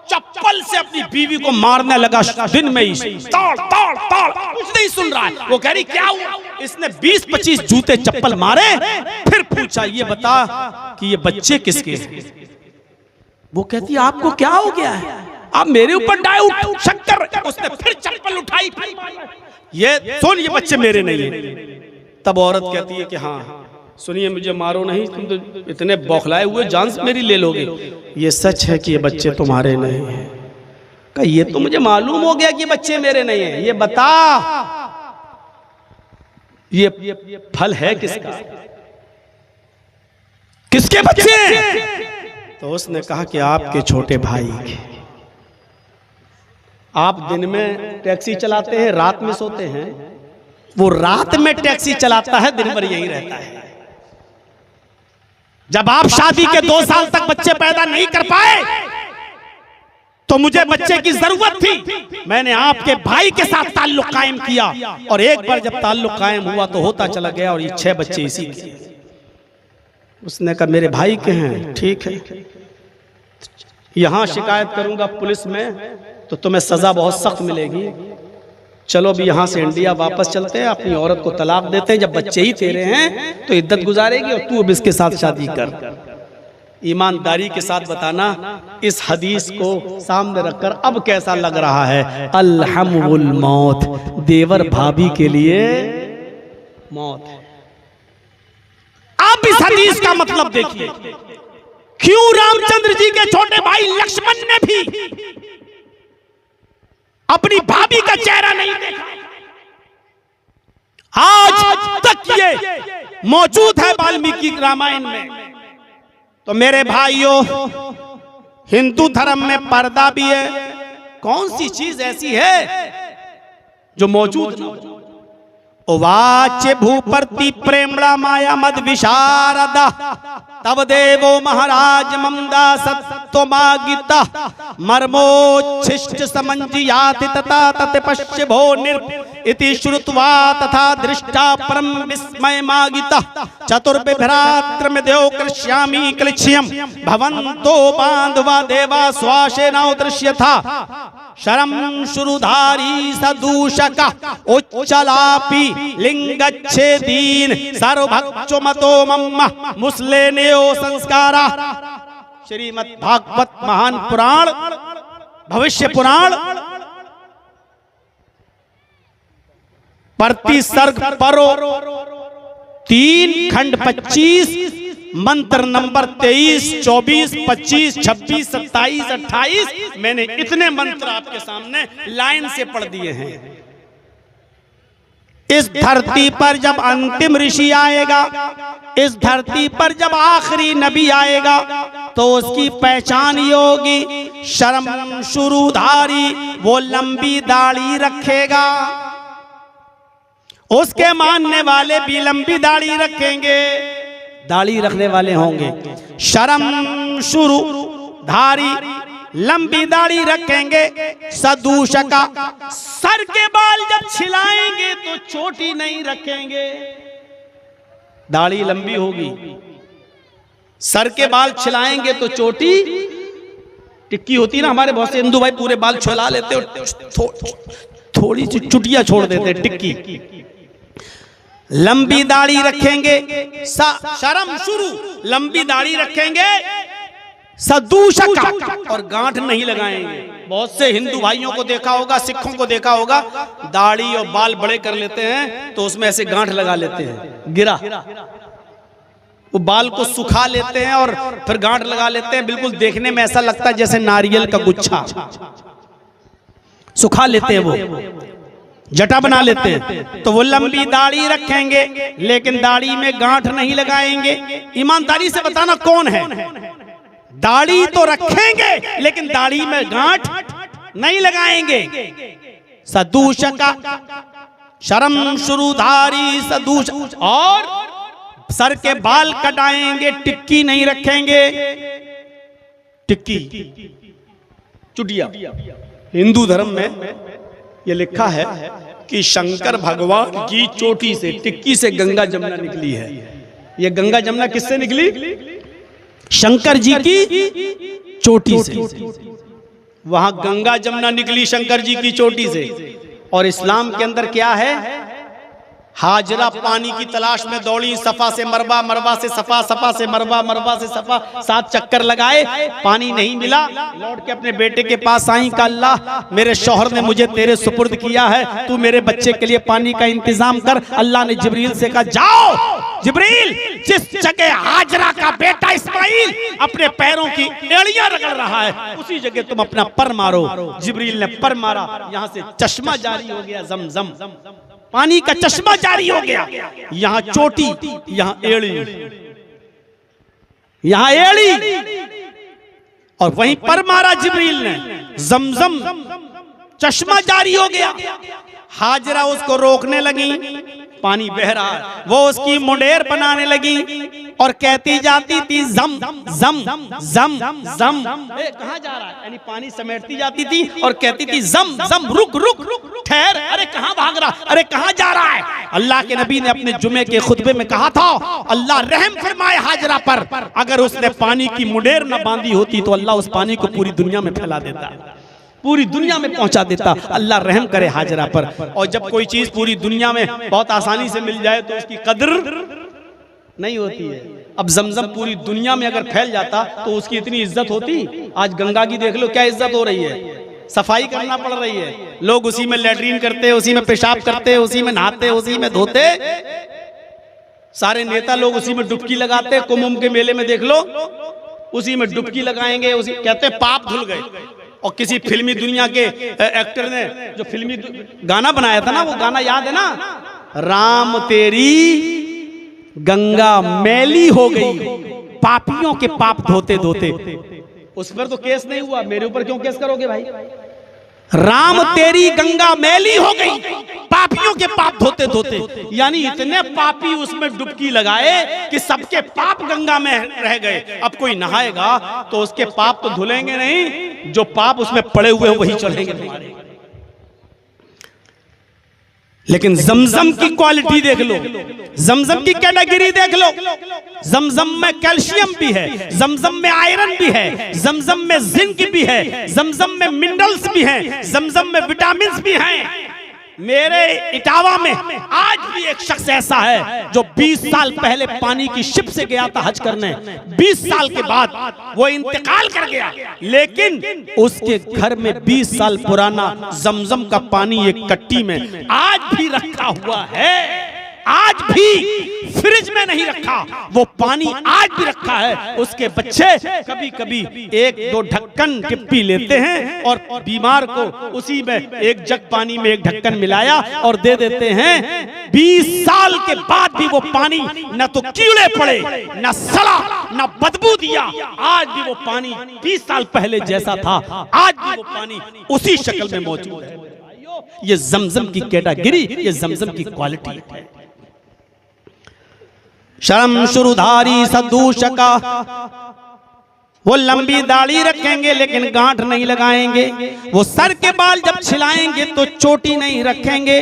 S1: चप्पल से अपनी बीवी को मारने लगा, दिन में ही ताड़ ताड़ ताड़, कुछ नहीं सुन रहा है। वो कह रही, क्या हुआ? इसने 20-25 जूते चप्पल मारे, फिर पूछा, ये बता कि ये बच्चे किसके हैं। वो कहती, आपको क्या हो गया है, आप मेरे ऊपर डाउट शक्कर। उसने फिर चप्पल उठाई, ये सुन, ये बच्चे मेरे नहीं है। तब औरत कहती है कि हाँ सुनिए, मुझे मारो नहीं, तुम तो इतने बौखलाए हुए जान से मेरी ले लोगे, ये सच है कि ये बच्चे तुम्हारे नहीं हैं। कहा, ये तो मुझे मालूम हो गया कि ये बच्चे मेरे नहीं हैं, ये बता ये फल है किसका, किसके बच्चे? तो उसने कहा कि आपके छोटे भाई के। आप दिन में टैक्सी चलाते हैं, रात में सोते हैं, वो रात में टैक्सी चलाता है, दिन भर यही रहता है। जब आप शादी के 2 साल तक बच्चे पैदा नहीं कर पाए तो मुझे बच्चे की जरूरत थी, मैंने आपके भाई के साथ ताल्लुक कायम किया, और एक बार जब ताल्लुक कायम हुआ तो होता चला गया, और ये 6 बच्चे इसी के। उसने कहा, मेरे भाई के हैं, ठीक है, यहां शिकायत करूंगा पुलिस में तो तुम्हें सजा बहुत सख्त मिलेगी, चलो भी यहां से इंडिया वापस चलते हैं, अपनी औरत को तलाक देते हैं, जब बच्चे ही तेरे हैं तो इद्दत गुजारेगी, और तू अब इसके साथ शादी कर। ईमानदारी के साथ बताना, इस हदीस को सामने रखकर अब कैसा लग रहा है? अलहमुल मौत, देवर भाभी के लिए मौत। आप इस हदीस का मतलब देखिए, क्यों रामचंद्र जी के छोटे भाई लक्ष्मण ने भी अपनी भाभी का चेहरा नहीं देखा। आज तक ये मौजूद है वाल्मीकि रामायण में। तो मेरे भाइयों, हिंदू धर्म में पर्दा भी है, कौन सी चीज ऐसी है जो मौजूद न हो? उवाच भूपर्ति प्रेमणा माया मद विशारदा तब देवो महाराज ममदासत तत्त्वमागिता मर्मोच्छिष्ट समञ्जयाति तथा तत्पश्य भो निर् इति श्रुत्वा तथा दृष्टा परम विस्मयमागिता चतुर्बिभ्रात्रमिद्यो कृष्यामि क्लिश्यं भवन्तो बान्धवा देवा स्वाशेनौ दृश्यथा शरम शुरुधारी सदूषक उच्चलापि लिंगच्छेदीन सर्वभक्षो मतो मम्म मुस्लेनेयो संस्कारा। श्रीमद् भागवत महान पुराण भविष्य पुराण प्रति सर्ग परो 3 खंड 25 मंत्र नंबर 23, 24, 25, 26, 27, 28। मैंने इतने मंत्र आपके सामने लाइन से पढ़ दिए हैं। इस धरती पर जब अंतिम ऋषि आएगा, इस धरती पर जब आखिरी नबी आएगा, तो उसकी पहचान ये होगी शर्म शुरूधारी, वो लंबी दाढ़ी रखेगा। उसके मानने वाले भी लंबी दाढ़ी रखेंगे, दाढ़ी रखने वाले होंगे। शर्म शुरू धारी, लंबी दाढ़ी रखेंगे। सदूषका, सर के बाल जब छिलाएंगे तो चोटी नहीं रखेंगे, दाढ़ी लंबी होगी। सर के बाल छिलाएंगे तो चोटी, टिक्की होती ना, हमारे बहुत से हिंदू भाई पूरे बाल छिला लेते और थोड़ी सी चुटिया छोड़ देते, टिक्की। लंबी दाढ़ी रखेंगे। शर्म शुरू, लंबी दाढ़ी रखेंगे। सदूषका, और गांठ नहीं लगाएंगे। बहुत से हिंदू भाइयों को देखा होगा, सिखों को देखा होगा, दाढ़ी और बाल बड़े कर लेते हैं तो उसमें ऐसे गांठ लगा लेते हैं, गिरा। वो बाल को सुखा लेते हैं और फिर गांठ लगा लेते हैं। बिल्कुल देखने में ऐसा लगता है जैसे नारियल का गुच्छा। सुखा लेते हैं, वो जटा बना लेते हैं। तो वो लंबी दाढ़ी रखेंगे लेकिन दाढ़ी में गांठ नहीं लगाएंगे। ईमानदारी से बताना कौन है? दाढ़ी तो रखेंगे लेकिन दाढ़ी में गांठ नहीं लगाएंगे। सदूषका, शर्म शुरूधारी सदूष, और सर के बाल कटाएंगे, टिक्की नहीं रखेंगे। टिक्की, चुटिया। हिंदू धर्म में ये लिखा है कि शंकर भगवान की चोटी से, टिक्की से गंगा जमुना निकली है। ये गंगा जमुना किससे निकली? शंकर जी की चोटी से। वहां गंगा जमुना निकली शंकर जी की चोटी से। और इस्लाम के अंदर क्या है? हाजरा पानी की तलाश में दौड़ी, सफा से मरवा, मरवा से सफा, सफा से मरवा, मरवा से सफा, 7 चक्कर लगाए, पानी नहीं मिला। लौट के अपने बेटे के पास आई, का अल्लाह मेरे शौहर ने मुझे तेरे सुपुर्द किया है, तू मेरे बच्चे के लिए पानी का इंतजाम कर। अल्लाह ने जिब्रील से कहा, जाओ जिब्रील, जिस जगह हाजरा का बेटा इस्माइल अपने पैरों की एड़ियां रगड़ रहा है उसी जगह तुम अपना पर मारो। जिब्रील ने पर मारा, यहां से चश्मा जारी हो गया, जमजम, पानी का चश्मा जारी हो गया। यहां चोटी, यहां एड़ी, यहां एड़ी, और वहीं पर मारा जिब्रील ने, जमजम, चश्मा जारी हो गया। हाजरा उसको रोकने लगी, पानी बह रहा है, वो उसकी मुंडेर बनाने लगी और कहती जाती थी जम जम जम जम। कहां जा रहा है? यानी पानी समेटती जाती थी और कहती थी जम जम, रुक रुक रुक, ठहर, अरे कहां भाग रहा, अरे कहां जा रहा है? अल्लाह के नबी ने अपने जुमे के खुतबे में कहा था, अल्लाह रहम फरमाए हाजरा पर, अगर उसने पानी की मुंडेर न बांधी होती तो अल्लाह उस पानी को पूरी दुनिया में फैला देता, पूरी दुनिया में पहुंचा देता। अल्लाह रहम करे हाजरा पर। और जब कोई चीज पूरी दुनिया में बहुत आसानी से मिल जाए तो उसकी कदर नहीं होती है। अब जमजम पूरी दुनिया में अगर फैल जाता तो उसकी इतनी इज्जत होती। आज गंगा की देख लो क्या इज्जत हो रही है, सफाई करना पड़ रही है, लोग उसी में लैट्रीन करते, उसी में पेशाब करते, उसी में नहाते, उसी में धोते। सारे नेता लोग उसी में डुबकी लगाते। कुंभ के मेले में देख लो, उसी में डुबकी लगाएंगे, उसी कहते पाप धुल गए। और किसी फिल्मी दुनिया के एक्टर ने जो फिल्मी गाना बनाया था ना, वो गाना याद है ना, राम तेरी गंगा मैली हो गई, पापियों के पाप धोते धोते। उस पर तो केस नहीं हुआ, मेरे ऊपर क्यों केस करोगे भाई? राम तेरी गंगा मैली हो गई, पापियों के पाप धोते धोते। धोते, यानी इतने पापी उसमें डुबकी लगाए कि सबके पाप गंगा में रह गए। अब कोई नहाएगा तो उसके पाप तो धुलेंगे नहीं, जो पाप उसमें पड़े हुए हैं वही चढ़ेंगे तुम्हारे। लेकिन जमजम की क्वालिटी देख लो, जमजम की कैटेगरी देख लो। जमजम में कैल्शियम भी है, जमजम में आयरन भी है, जमजम में जिंक भी है, जमजम में मिनरल्स भी हैं, जमजम में विटामिन्स भी हैं। मेरे इटावा में आज भी एक शख्स ऐसा है जो 20 साल पहले पानी की शिप से गया था हज करने। 20 साल के बाद वो इंतकाल कर गया, लेकिन उसके घर में 20 साल पुराना जमजम का पानी एक कट्टी में आज भी रखा हुआ है। आज भी फ्रिज में नहीं रखा, वो पानी आज भी रखा है। उसके बच्चे कभी कभी एक दो ढक्कन टिप्पी लेते हैं और बीमार को उसी में एक जग पानी में एक ढक्कन मिलाया और दे देते हैं। 20 साल के बाद भी वो पानी न तो कीड़े पड़े, न सड़ा, न बदबू दिया। आज भी वो पानी 20 साल पहले जैसा था, आज भी वो पानी उसी शक्ल में मौजूद है। ये जमजम की कैटेगरी, ये जमजम की क्वालिटी है। शर्म शुरुधारी सदूशका, वो लंबी दाढ़ी रखेंगे लेकिन गांठ नहीं लगाएंगे। वो सर के बाल जब छिलाएंगे तो चोटी नहीं रखेंगे।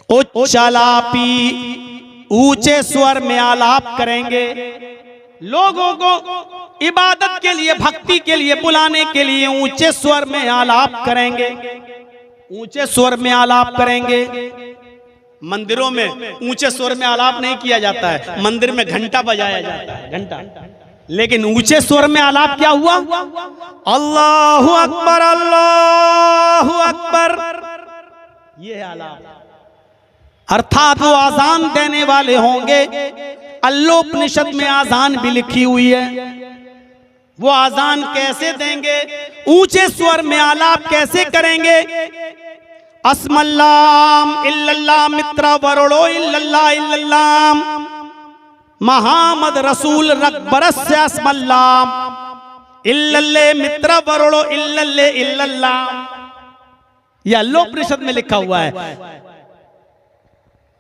S1: उच्चालापी, ऊंचे स्वर में आलाप करेंगे। लोगों को इबादत के लिए, भक्ति के लिए बुलाने के लिए ऊंचे स्वर में आलाप करेंगे, ऊंचे स्वर में आलाप करेंगे। मंदिरों में ऊंचे स्वर में आलाप नहीं किया जाता है, मंदिर में घंटा बजाया जाता है, घंटा। लेकिन ऊंचे स्वर में आलाप क्या हुआ? अल्लाहु अकबर, अल्लाहु अकबर, ये आलाप। अर्थात वो आजान देने वाले होंगे। अल्लोपनिषद में आजान भी लिखी हुई है। वो आजान कैसे देंगे? ऊंचे स्वर में आलाप कैसे करेंगे? अस्मल्लाम इल्लल्लाह मित्रा वरोड़ो इल्लल्लाह इल्लल्लाह महामद रसूल रकबरस से अस्मल्लाम इल्लल्ले मित्रा वरोड़ो इल्लल्ले इल्लल्लाह। यह अल्लोपनिषद में लिखा हुआ है।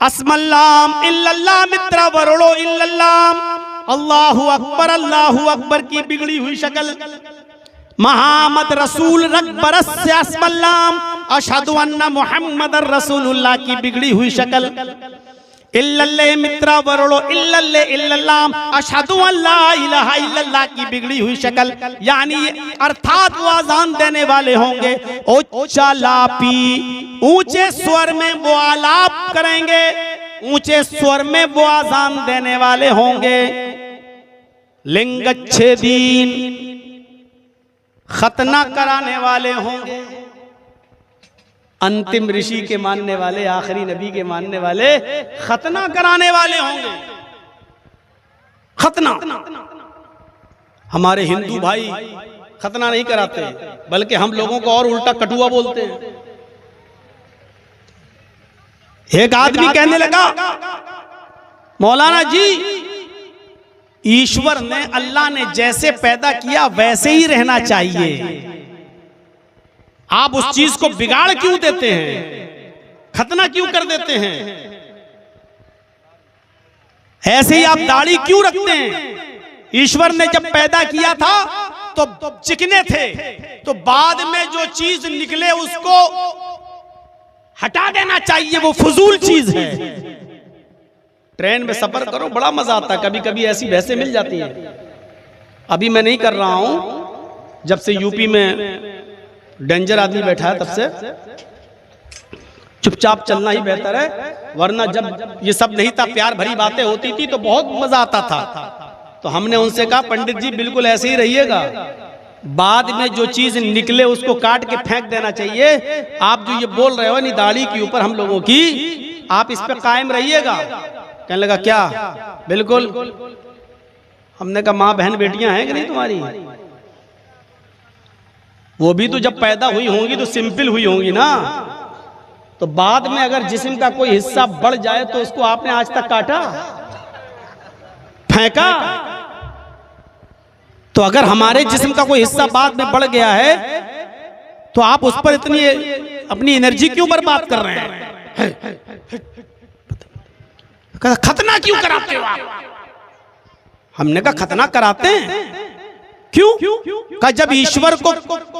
S1: अस्मल्लाम इल्लल्लाह मित्रा वरोड़ो इल्लल्लाह। अल्लाहु अकबर की बिगड़ी हुई शक्ल। महामद रसूल रकबरस से अस्मल्लाम अशहदु अन्ना मुहम्मद रसूलुल्लाह की बिगड़ी हुई शक्ल। इल्लल्ले मित्रा वरोड़ो इल्लल्ले इल्लल्लाह अशहदु अल्ला इलाहा इल्लल्लाह की बिगड़ी हुई शक्ल। यानी अर्थात वो आजान देने वाले होंगे। उच्चालापी, ऊंचे स्वर में वो आलाप करेंगे, ऊंचे स्वर में वो आजान देने वाले होंगे। लिंगच्छेदीन, खतना कराने वाले होंगे। अंतिम ऋषि के मानने वाले, आखिरी नबी के मानने वाले खतना कराने वाले होंगे। खतना, हमारे हिंदू भाई खतना नहीं कराते, बल्कि हम लोगों को और उल्टा कटुआ बोलते हैं। एक आदमी कहने लगा, मौलाना जी, ईश्वर ने, अल्लाह ने जैसे पैदा किया वैसे ही रहना चाहिए, आप उस चीज को बिगाड़ क्यों देते हैं? खतना क्यों कर देते हैं? ऐसे ही आप दाढ़ी क्यों रखते हैं? ईश्वर ने जब पैदा किया था तो चिकने थे, तो बाद में जो चीज निकले उसको हटा देना चाहिए, वो फजूल चीज है। ट्रेन में सफर करो, बड़ा मजा आता है। कभी कभी ऐसी भैंसें मिल जाती हैं। अभी मैं नहीं कर रहा हूं, जब से यूपी में डेंजर आदमी बैठा है तब से चुपचाप चलना ही बेहतर है, वरना जब ये सब नहीं था, प्यार भरी बातें होती थी तो बहुत मजा आता था। तो हमने उनसे कहा, पंडित जी बिल्कुल ऐसे ही रहिएगा, बाद में जो चीज निकले उसको काट के फेंक देना चाहिए। आप जो ये बोल रहे हो नहीं दाढ़ी के ऊपर हम लोगों की, आप इस पे कायम रहिएगा। कहने लगा क्या? बिल्कुल। हमने कहा माँ बहन बेटियां हैं कि नहीं तुम्हारी? वो भी तो जब पैदा हुई होंगी तो सिंपल हुई होंगी ना, तो बाद में अगर जिस्म का कोई हिस्सा बढ़ जाए तो उसको आपने आज तक काटा, फेंका? तो अगर हमारे जिस्म का कोई हिस्सा बाद में बढ़ गया है तो आप उस पर इतनी अपनी एनर्जी क्यों बर्बाद कर रहे हैं? खतना क्यों कराते हो आप? हमने कहा खतना कराते हैं। क्यों? कहा जब ईश्वर को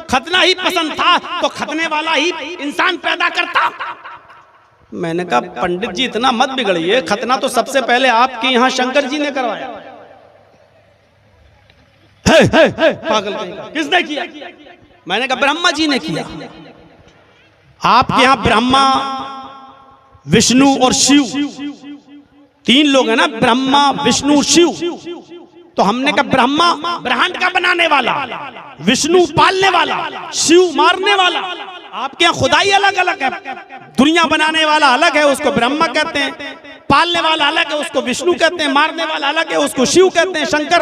S1: खतना ही पसंद था तो खतने वाला ही इंसान पैदा करता। मैंने कहा पंडित जी इतना मत बिगड़िए, खतना तो सबसे पहले आपके यहां शंकर जी ने करवाया। पागल किसने किया? मैंने कहा ब्रह्मा जी ने किया। आपके यहां ब्रह्मा, विष्णु और शिव, तीन लोग हैं ना, ब्रह्मा विष्णु शिव। तो हमने कहा ब्रह्मा ब्रह्मांड का बनाने वाला, विष्णु पालने वाला, शिव मारने वाला। आपके यहाँ खुदाई अलग अलग है, दुनिया बनाने वाला अलग है, उसको ब्रह्मा कहते हैं, पालने वाला अलग है, उसको विष्णु कहते हैं, मारने वाला अलग है, उसको शिव कहते हैं, शंकर।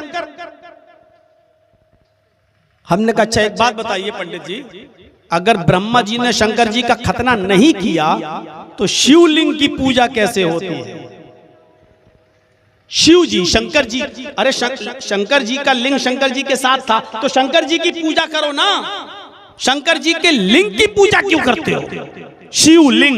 S1: हमने कहा अच्छा एक बात बताइए पंडित जी, अगर ब्रह्मा जी ने शंकर जी का खतना नहीं किया तो शिवलिंग की पूजा कैसे होती है? शिव जी, शंकर जी, अरे शंकर जी का लिंग शंकर जी के साथ था तो शंकर जी की पूजा करो ना। शंकर जी के लिंग की पूजा क्यों करते हो? शिवलिंग।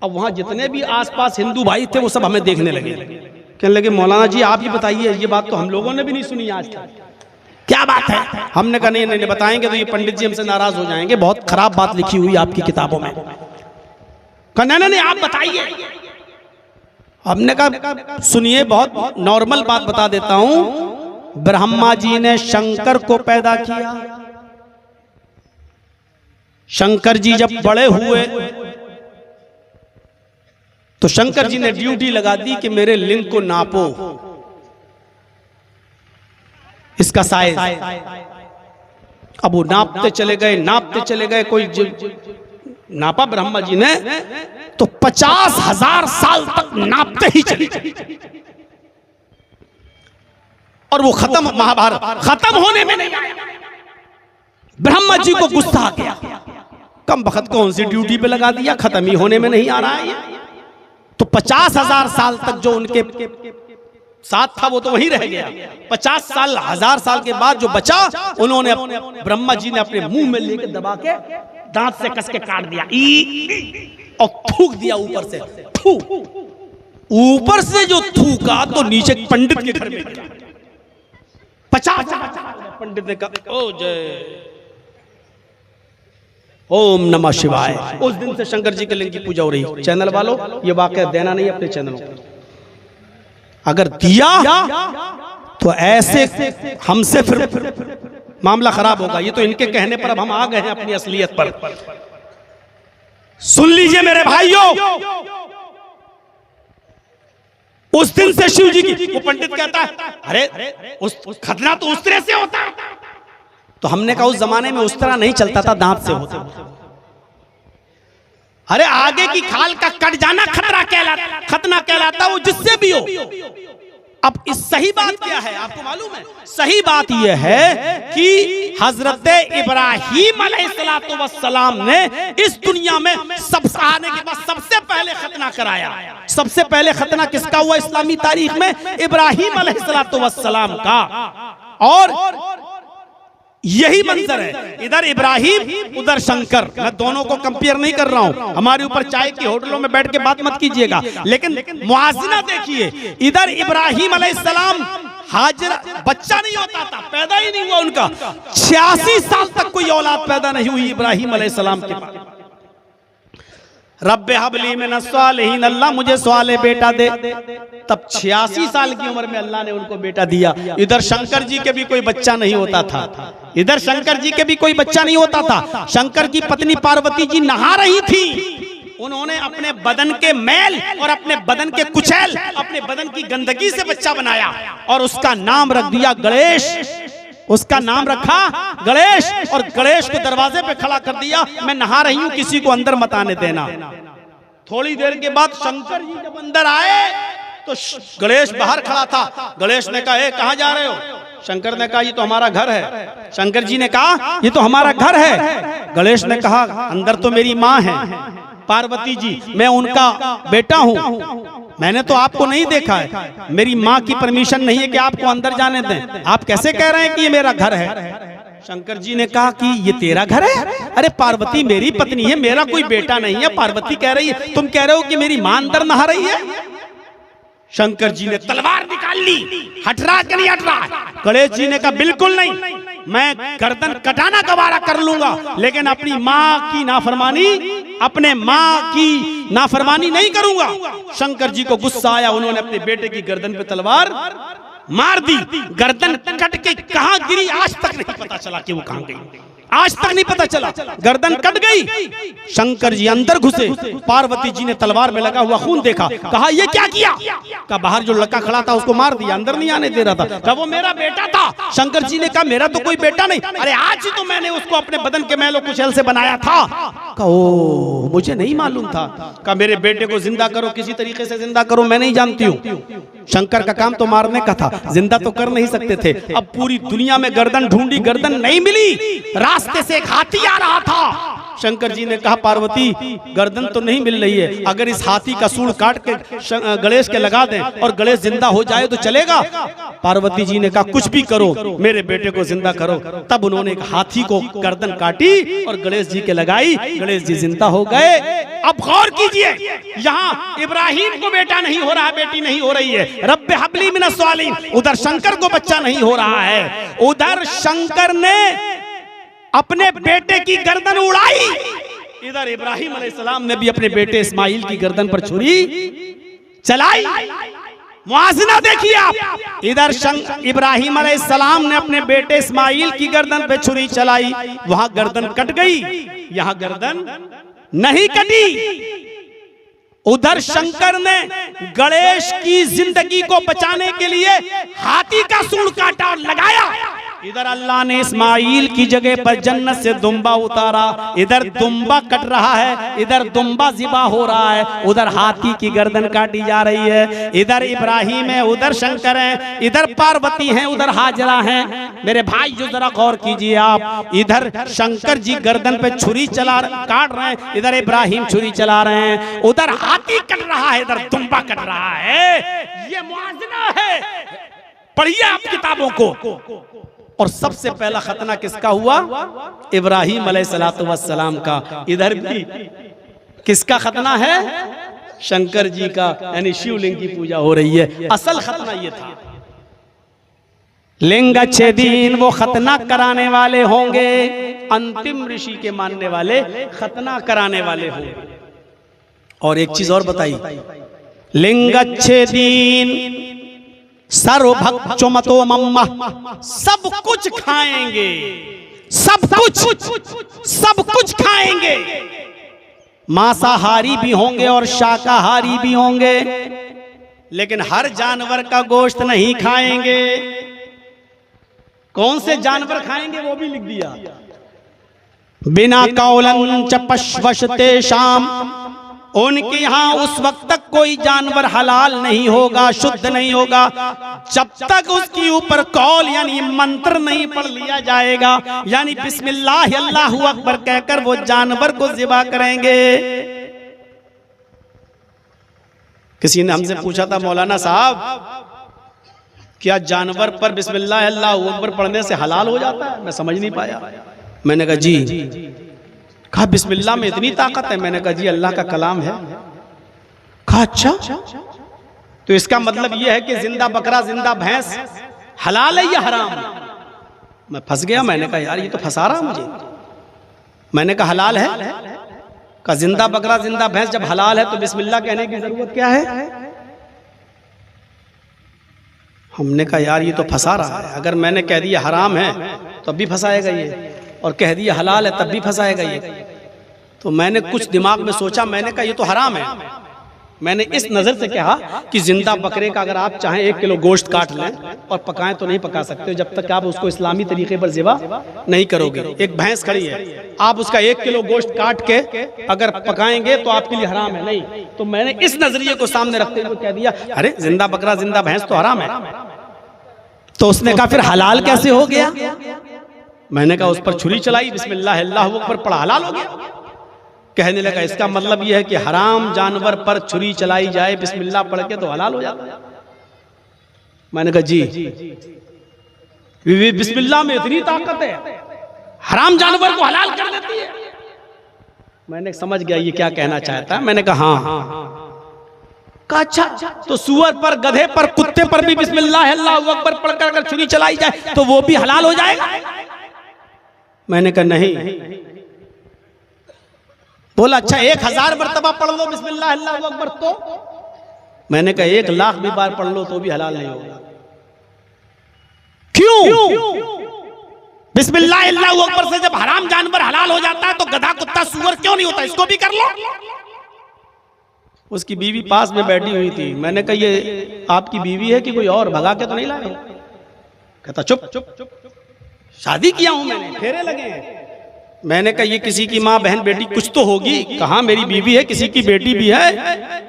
S1: अब वहां जितने भी आसपास हिंदू भाई थे वो सब हमें देखने लगे, कहने लगे मौलाना जी आप ही बताइए, ये बात तो हम लोगों ने भी नहीं सुनी आज तक, क्या बात है? हमने कहा नहीं नहीं बताएंगे तो ये पंडित जी हमसे नाराज हो जाएंगे, बहुत खराब बात लिखी हुई आपकी किताबों में। कहा नहीं नहीं आप बताइए। हमने कहा सुनिए, बहुत नॉर्मल बात बता देता हूं, ब्रह्मा जी ने शंकर को पैदा किया। शंकर जी जब बड़े हुए तो शंकर जी ने ड्यूटी लगा दी कि मेरे लिंग को नापो, इसका साइज। अब वो नापते चले गए, कोई नापा ब्रह्मा जी ने तो 50,000 साल तक नापते ही चले, और वो खत्म, महाभारत खत्म होने में नहीं आया। ब्रह्मा जी को गुस्सा आ गया, कम वक्त कौन सी ड्यूटी पे लगा दिया, खत्म ही होने में नहीं आ रहा है। तो 50,000 साल तक जो उनके साथ था वो तो वहीं रह गया। 50,000 साल के बाद जो बचा, उन्होंने ब्रह्मा जी ने अपने मुंह में लेके दबा के दांत से कस के काट दिया और थूक दिया ऊपर से। ऊपर से जो थूका तो नीचे पंडित के घर में गिरा। 50 पंडित ने कहा ओ जय ओम नमः शिवाय। उस दिन से शंकर जी के लिंग की पूजा हो रही। चैनल वालों ये वाकया देना नहीं अपने चैनलों को, अगर दिया तो ऐसे हमसे फिर मामला खराब होगा। ये तो इनके कहने पर अब हम आ गए हैं अपनी असलियत पर। सुन लीजिए मेरे भाइयों, उस दिन से शिव जी की, वो पंडित कहता है अरे उस खतना तो उस तरह से होता है। तो हमने कहा उस जमाने में उस तरह नहीं चलता था, दांत से होता। अरे आगे की खाल का कट जाना खतना कहलाता, वो जिससे भी हो। अब इस सही बात क्या है आपको मालूम है? सही बात यह है कि हजरत इब्राहीम अलैहिस्सलाम ने इस दुनिया में सब आने के बाद सबसे पहले खतना कराया। सबसे पहले खतना किसका हुआ इस्लामी तारीख में? इब्राहीम अलैहिस्सलाम का। और यही मंजर है, इधर इब्राहिम उधर शंकर। मैं दोनों को कंपेयर नहीं कर रहा हूं, हमारे ऊपर चाय की होटलों में बैठ के बात मत कीजिएगा, लेकिन मुआजिना देखिए। इधर इब्राहिम अलैहिस्सलाम हाजिर बच्चा नहीं होता था, पैदा ही नहीं हुआ उनका। 86 साल तक कोई औलाद पैदा नहीं हुई इब्राहिम अलैहिस्सलाम के पास। रब्बे हबली मिनस सालिहीन, अल्लाह मुझे साले बेटा दे। तब 86 साल की उम्र में अल्लाह ने उनको बेटा दिया। इधर शंकर जी के भी कोई बच्चा नहीं होता था, इधर शंकर जी के भी कोई बच्चा नहीं होता था। शंकर की पत्नी पार्वती जी नहा रही थी, उन्होंने अपने बदन के मैल और अपने बदन के कुचैल, अपने बदन की गंदगी से बच्चा बनाया और उसका नाम रख दिया गणेश। उसका नाम रखा गणेश, और गणेश को दरवाजे पे खड़ा कर दिया, मैं नहा रही हूं, किसी को अंदर मत आने देना। थोड़ी देर के बाद शंकर जी जब अंदर आए तो गणेश बाहर खड़ा था। गणेश ने कहा कहां जा रहे हो? शंकर ने कहा ये तो हमारा घर है। शंकर जी ने कहा ये तो हमारा घर है। गणेश ने कहा अंदर तो मेरी माँ है पार्वती जी, मैं उनका बेटा हूं, मैंने तो आपको नहीं देखा है, मेरी माँ की परमिशन नहीं है कि आपको अंदर जाने दें, आप कैसे कह रहे हैं कि ये मेरा घर है? शंकर जी ने कहा कि ये तेरा घर है? अरे पार्वती मेरी पत्नी है, मेरा कोई बेटा नहीं है। पार्वती कह रही है, तुम कह रहे हो कि मेरी मां अंदर नहा रही है। शंकर जी ने तलवार निकाल ली, हट रहा कि नहीं हट रहा? गणेश जी ने कहा बिल्कुल नहीं, मैं गर्दन कटाना गवारा कर लूंगा, लेकिन अपनी माँ की नाफरमानी, अपने माँ की नाफरमानी नहीं करूंगा। शंकर जी को गुस्सा आया, उन्होंने अपने बेटे की गर्दन पे तलवार मार दी। गर्दन कट के कहां गिरी आज तक नहीं पता चला कि वो कहां गई, आज तक नहीं पता चला। गर्दन कट गई। शंकर जी अंदर घुसे, पार्वती जी ने तलवार में लगा हुआ खून देखा, कहा ये क्या किया? कहा बाहर जो लड़का खड़ा था उसको मार दिया, अंदर नहीं आने दे रहा था। कहा वो मेरा बेटा था। शंकर जी ने कहा मेरा तो कोई बेटा नहीं। अरे आज ही तो मैंने उसको अपने बदन के मैलों कुचैल से बनाया था। कहा ओ मुझे नहीं मालूम था। कहा मेरे बेटे को जिंदा करो, किसी तरीके से जिंदा करो, मैं नहीं जानती हूँ। शंकर का काम तो मारने का था, जिंदा तो कर नहीं सकते थे। अब पूरी दुनिया में गर्दन ढूंढी, गर्दन नहीं मिली। रास्ते से एक हाथी आ रहा था। शंकर जी ने कहा पार्वती गर्दन तो नहीं मिल रही है, अगर इस हाथी का सूंड काट के गणेश के लगा दें और गणेश जिंदा हो जाए तो चलेगा? पार्वती जी ने कहा कुछ भी करो, मेरे बेटे को जिंदा करो। तब उन्होंने एक हाथी को गर्दन काटी और गणेश जी के लगाई, गणेश जी जिंदा हो गए। अब गौर कीजिए, यहाँ इब्राहिम को बेटा नहीं हो रहा, बेटी नहीं हो रही है, रब्बे हबली मिनस सालिहीन। उधर शंकर को बच्चा नहीं हो रहा है, उधर शंकर ने अपने बेटे की गर्दन उड़ाई, इधर इब्राहिम अलैहिस्सलाम ने भी अपने बेटे इस्माइल की गर्दन पर छुरी चलाई। मुआज़ना देखिए आप, इधर इब्राहिम अलैहिस्सलाम ने अपने बेटे इस्माइल की गर्दन पे छुरी चलाई, वहां गर्दन कट गई, यहां गर्दन नहीं कटी। उधर शंकर ने गणेश की जिंदगी को बचाने के लिए हाथी का सूंड काटा और लगाया। इधर अल्लाह ने इस्माइल की जगह पर जन्नत से दुम्बा उतारा। इधर दुम्बा कट रहा है, इधर दुम्बा ज़िबा हो रहा है, उधर हाथी की गर्दन काटी जा रही है। इधर इब्राहिम है, उधर शंकर है, इधर पार्वती है, उधर हाजरा है। मेरे भाई जो जरा गौर कीजिए आप, इधर शंकर जी गर्दन पे छुरी काट रहे हैं, इधर इब्राहिम छुरी चला रहे हैं, उधर हाथी कट रहा है, इधर दुम्बा कट रहा है। ये मुआज़ना है, पढ़िए आप किताबों को। और सबसे पहला खतना किसका हुआ? इब्राहिम अलैहिस्सलातु वस्सलाम का। इधर भी किसका खतना है? शंकर जी का, यानी शिवलिंग की पूजा हो रही है। असल खतना ये था, लिंग अच्छे दिन वो खतना कराने वाले होंगे, अंतिम ऋषि के मानने वाले खतना कराने वाले होंगे। और एक चीज और बताई, लिंग अच्छे दिन सर्वभक्षो मतो मम्मा, सब कुछ खाएंगे, सब कुछ खाएंगे। मांसाहारी भी होंगे और शाकाहारी भी होंगे, लेकिन हर जानवर का गोश्त नहीं खाएंगे। कौन से जानवर खाएंगे वो भी लिख दिया, बिना कौलन च पश्वशते शाम। उनके यहाँ उस वक्त तक कोई जानवर हलाल नहीं होगा, शुद्ध नहीं होगा, जब तक उसके ऊपर कौल यानी मंत्र नहीं पढ़ लिया जाएगा, यानी बिस्मिल्लाह अल्लाहु अकबर कहकर वो जानवर को ज़िबा करेंगे। किसी ने हमसे पूछा था, मौलाना साहब क्या जानवर पर बिस्मिल्लाह अल्लाहु अकबर पढ़ने से हलाल हो जाता है? मैं समझ नहीं पाया। मैंने कहा जी। कहा बिस्मिल्लाह में इतनी ताकत है? मैंने कहा जी अल्लाह का कलाम है। कहा अच्छा, तो इसका मतलब यह है कि जिंदा बकरा जिंदा भैंस हलाल है या हराम? मैं फंस गया। मैंने कहा यार ये तो फंसा रहा मुझे। मैंने कहा हलाल है। कहा जिंदा बकरा जिंदा भैंस जब हलाल है तो बिस्मिल्लाह कहने की जरूरत क्या है? हमने कहा यार ये तो फंसा रहा है। अगर मैंने कह दिया हराम है तो अब भी फंसाएगा ये, और कह दिया हलाल है तब भी फंसाएगा ये। तो मैंने कुछ दिमाग में सोचा, मैंने कहा ये तो हराम है। मैंने इस नज़र से कहा कि जिंदा बकरे का अगर आप चाहें 1 किलो गोश्त काट लें और पकाएं तो नहीं पका सकते जब तक आप उसको इस्लामी तरीके पर ज़िबा नहीं करोगे। एक भैंस खड़ी है, आप उसका 1 किलो गोश्त काट के अगर पकाएंगे तो आपके लिए हराम है। नहीं, तो मैंने इस नजरिए को सामने रखते हुए कह दिया अरे जिंदा बकरा जिंदा भैंस तो हराम है। तो उसने कहा फिर हलाल कैसे हो गया? मैंने कहा उस पर छुरी चलाई, बिस्मिल्लाह अल्लाहु अकबर पढ़ा, हलाल हो गया। कहने लगा इसका मतलब यह है कि हराम जानवर पर छुरी चलाई जाए बिस्मिल्लाह पढ़ के तो हलाल हो जाता है। मैंने कहा जी बिस्मिल्लाह में इतनी ताकत है हराम जानवर को हलाल कर देती है। मैंने समझ गया ये क्या कहना चाहता है। मैंने कहा हाँ। कहा अच्छा, तो सुअर पर, गधे पर, कुत्ते पर भी बिस्मिल्लाह अल्लाहू अकबर पढ़कर अगर छुरी चलाई जाए तो वो भी हलाल हो जाएगा? मैंने कहा नहीं। बोला अच्छा 1000 मरतबा पढ़ लो बिस्मिल्लाह अल्लाहू अकबर तो? मैंने कहा 1,00,000 भी बार पढ़ लो तो भी हलाल नहीं होगा। क्यों? बिस्मिल्लाह अल्लाहू अकबर से जब हराम जानवर हलाल हो जाता है तो गधा, कुत्ता, सुअर क्यों नहीं होता? इसको भी कर लो। उसकी बीवी पास में बैठी हुई थी। मैंने कहा ये आपकी बीवी है कि कोई और भगा के तो नहीं लाए? कहता चुप, शादी किया हूं मैंने, फेरे लगे हैं। मैंने कहा ये किसी की माँ, बहन, बेटी कुछ तो होगी। कहा मेरी बीवी है, किसी की बेटी भी है।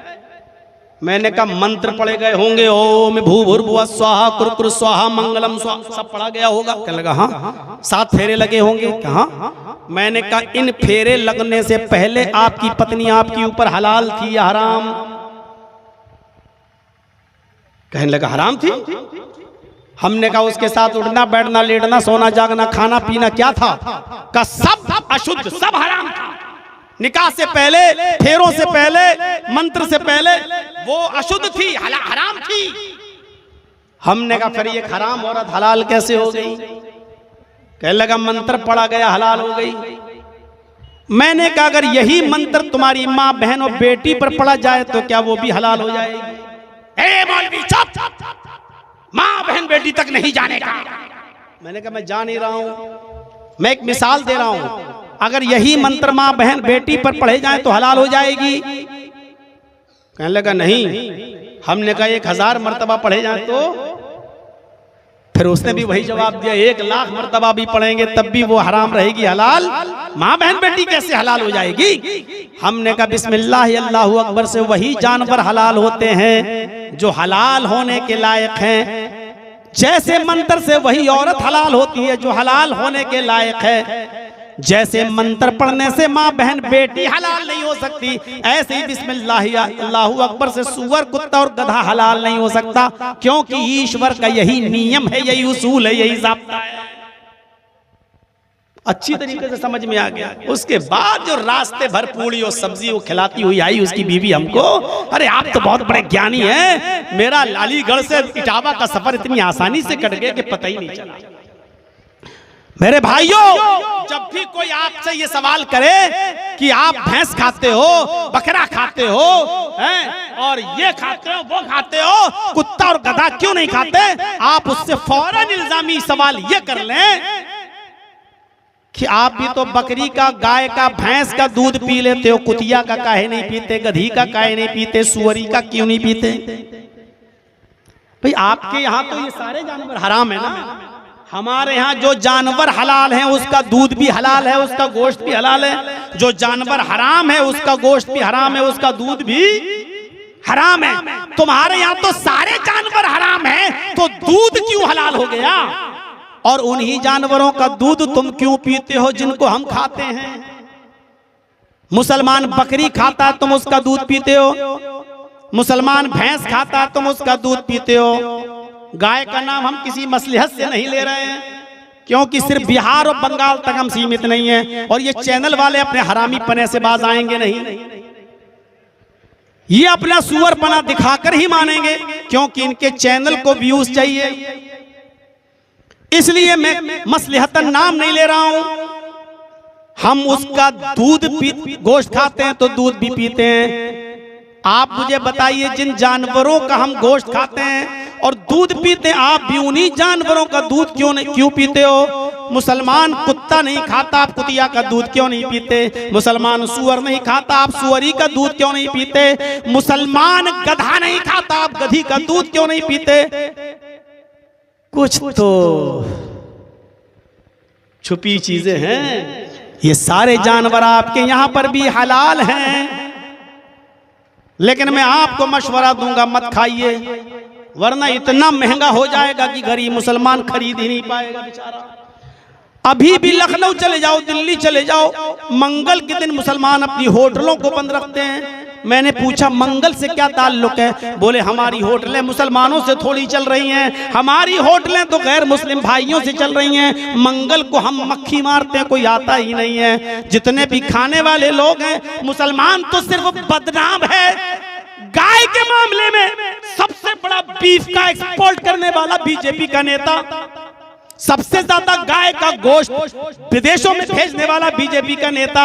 S1: मैंने कहा मंत्र पढ़े गए होंगे, ओम भूर्भुवः स्वाहा कुरकुर स्वाहा मंगलम स्वाहा, सब पढ़ा गया होगा। कहने लगा हाँ। 7 फेरे लगे होंगे। कहा? मैंने कहा इन फेरे लगने से पहले आपकी पत्नी आपके ऊपर हलाल थी या हराम? कहने लगा हराम थी। हमने कहा उसके साथ उठना बैठना, लेटना, सोना, जागना, खाना पीना क्या था? का सब अशुद्ध, सब हराम था। निकाह से पहले, फेरों से पहले, मंत्र से पहले वो अशुद्ध थी, हराम थी। हमने कहा फिर ये हराम औरत हलाल कैसे हो गई? कहने लगा मंत्र पढ़ा गया, हलाल हो गई। मैंने कहा अगर यही मंत्र तुम्हारी माँ, बहन और बेटी पर पढ़ा जाए तो क्या वो भी हलाल हो जाएगी? ए मौलवी चुप, माँ, बहन, बेटी तक नहीं जाने का। मैंने कहा मैं जान ही रहा हूं, मैं एक मिसाल दे रहा हूं। अगर यही मंत्र माँ, बहन, बेटी पर पढ़े जाए तो हलाल हो जाएगी? कहने लगा नहीं। हमने कहा 1000 मरतबा पढ़े जाए तो? फिर उसने भी वही जवाब दिया 1,00,000 मरतबा भी पढ़ेंगे तब भी वो हराम रहेगी, हलाल माँ, बहन, बेटी कैसे हलाल हो जाएगी? हमने कहा बिस्मिल्लाह अल्लाहू अकबर से वही जानवर हलाल होते हैं जो हलाल होने के लायक हैं। जैसे मंत्र से वही औरत हलाल होती है जो हलाल होने के लायक है। जैसे मंत्र पढ़ने से माँ, बहन, बेटी हलाल नहीं हो सकती, ऐसे ही बिस्मिल्लाह अल्लाहू अकबर से सुअर, कुत्ता और गधा हलाल नहीं हो सकता, क्योंकि ईश्वर का यही नियम है, यही उसूल है, यही ज़ाब्ता है। अच्छी तरीके से समझ में आ गया। उसके बाद जो रास्ते भर पूड़ी और सब्जी वो खिलाती हुई आई उसकी बीवी हमको, अरे आप तो बहुत बड़े ज्ञानी हैं, मेरा लालीगढ़ से इटावा का सफर इतनी आसानी से कट गया कि पता ही नहीं चला। मेरे भाइयों, जब भी कोई आपसे ये सवाल करे कि आप भैंस खाते हो, बकरा खाते हो, हैं, और ये खाते हो, वो खाते हो, कुत्ता और गधा क्यों नहीं खाते, आप उससे फौरन इल्जामी सवाल ये कर लें कि आप भी तो बकरी का, गाय का, भैंस का दूध पी लेते हो, कुतिया का काहे नहीं पीते, गधी का काहे नहीं पीते, सुअरी का क्यों नहीं पीते? भाई आपके यहाँ तो ये सारे जानवर हराम है ना। हमारे यहाँ जो जानवर हलाल है उसका दूध भी हलाल है, उसका गोश्त भी हलाल है। जो जानवर हराम है उसका गोश्त भी हराम है, उसका दूध भी हराम है। तुम्हारे यहाँ तो सारे जानवर हराम है, तो दूध क्यों हलाल हो गया? और उन्हीं जानवरों का दूध तुम क्यों पीते हो जिनको हम खाते हैं? मुसलमान बकरी खाता तुम उसका दूध पीते हो, मुसलमान भैंस खाता तुम उसका दूध पीते हो। गाय का नाम हम किसी मसलहत से नहीं ले रहे हैं, क्योंकि सिर्फ बिहार और बंगाल तक हम सीमित नहीं हैं, और ये चैनल वाले अपने हरामी पने से बाज आएंगे नहीं। ये अपना सुअरपना दिखाकर ही मानेंगे, क्योंकि इनके चैनल को व्यूज चाहिए। इसलिए मैं मसलहतन नाम नहीं ले रहा हूं। हम उसका दूध गोश्त खाते हैं तो दूध भी पीते हैं। आप मुझे बताइए, जिन जानवरों का हम गोश्त खाते हैं और दूध पीते हैं, आप भी उन्हीं जानवरों का दूध क्यों पीते हो? मुसलमान कुत्ता नहीं खाता, आप कुतिया का दूध क्यों नहीं पीते? मुसलमान सुअर नहीं खाता, आप सुअरी का दूध क्यों नहीं पीते? मुसलमान गधा नहीं खाता, आप गधी का दूध क्यों नहीं पीते? कुछ तो छुपी चीजें हैं। ये सारे जानवर आपके यहां पर भी हलाल हैं, लेकिन मैं आपको मशवरा दूंगा मत खाइए, वरना इतना महंगा हो जाएगा कि गरीब मुसलमान खरीद ही नहीं पाएगा बेचारा। अभी भी लखनऊ चले जाओ, दिल्ली चले जाओ, मंगल के दिन मुसलमान अपनी होटलों को बंद रखते हैं, मैंने पूछा मंगल से क्या ताल्लुक है? बोले हमारी होटलें मुसलमानों से थोड़ी चल रही हैं, हमारी होटलें तो गैर मुस्लिम भाइयों से चल रही हैं। मंगल को हम मक्खी मारते हैं, कोई आता ही नहीं है। जितने भी खाने वाले लोग हैं, मुसलमान तो सिर्फ बदनाम है। गाय के मामले में सबसे बड़ा बीफ का एक्सपोर्ट करने वाला बीजेपी का नेता, सबसे ज्यादा गाय का गोश्त विदेशों में भेजने वाला बीजेपी का नेता।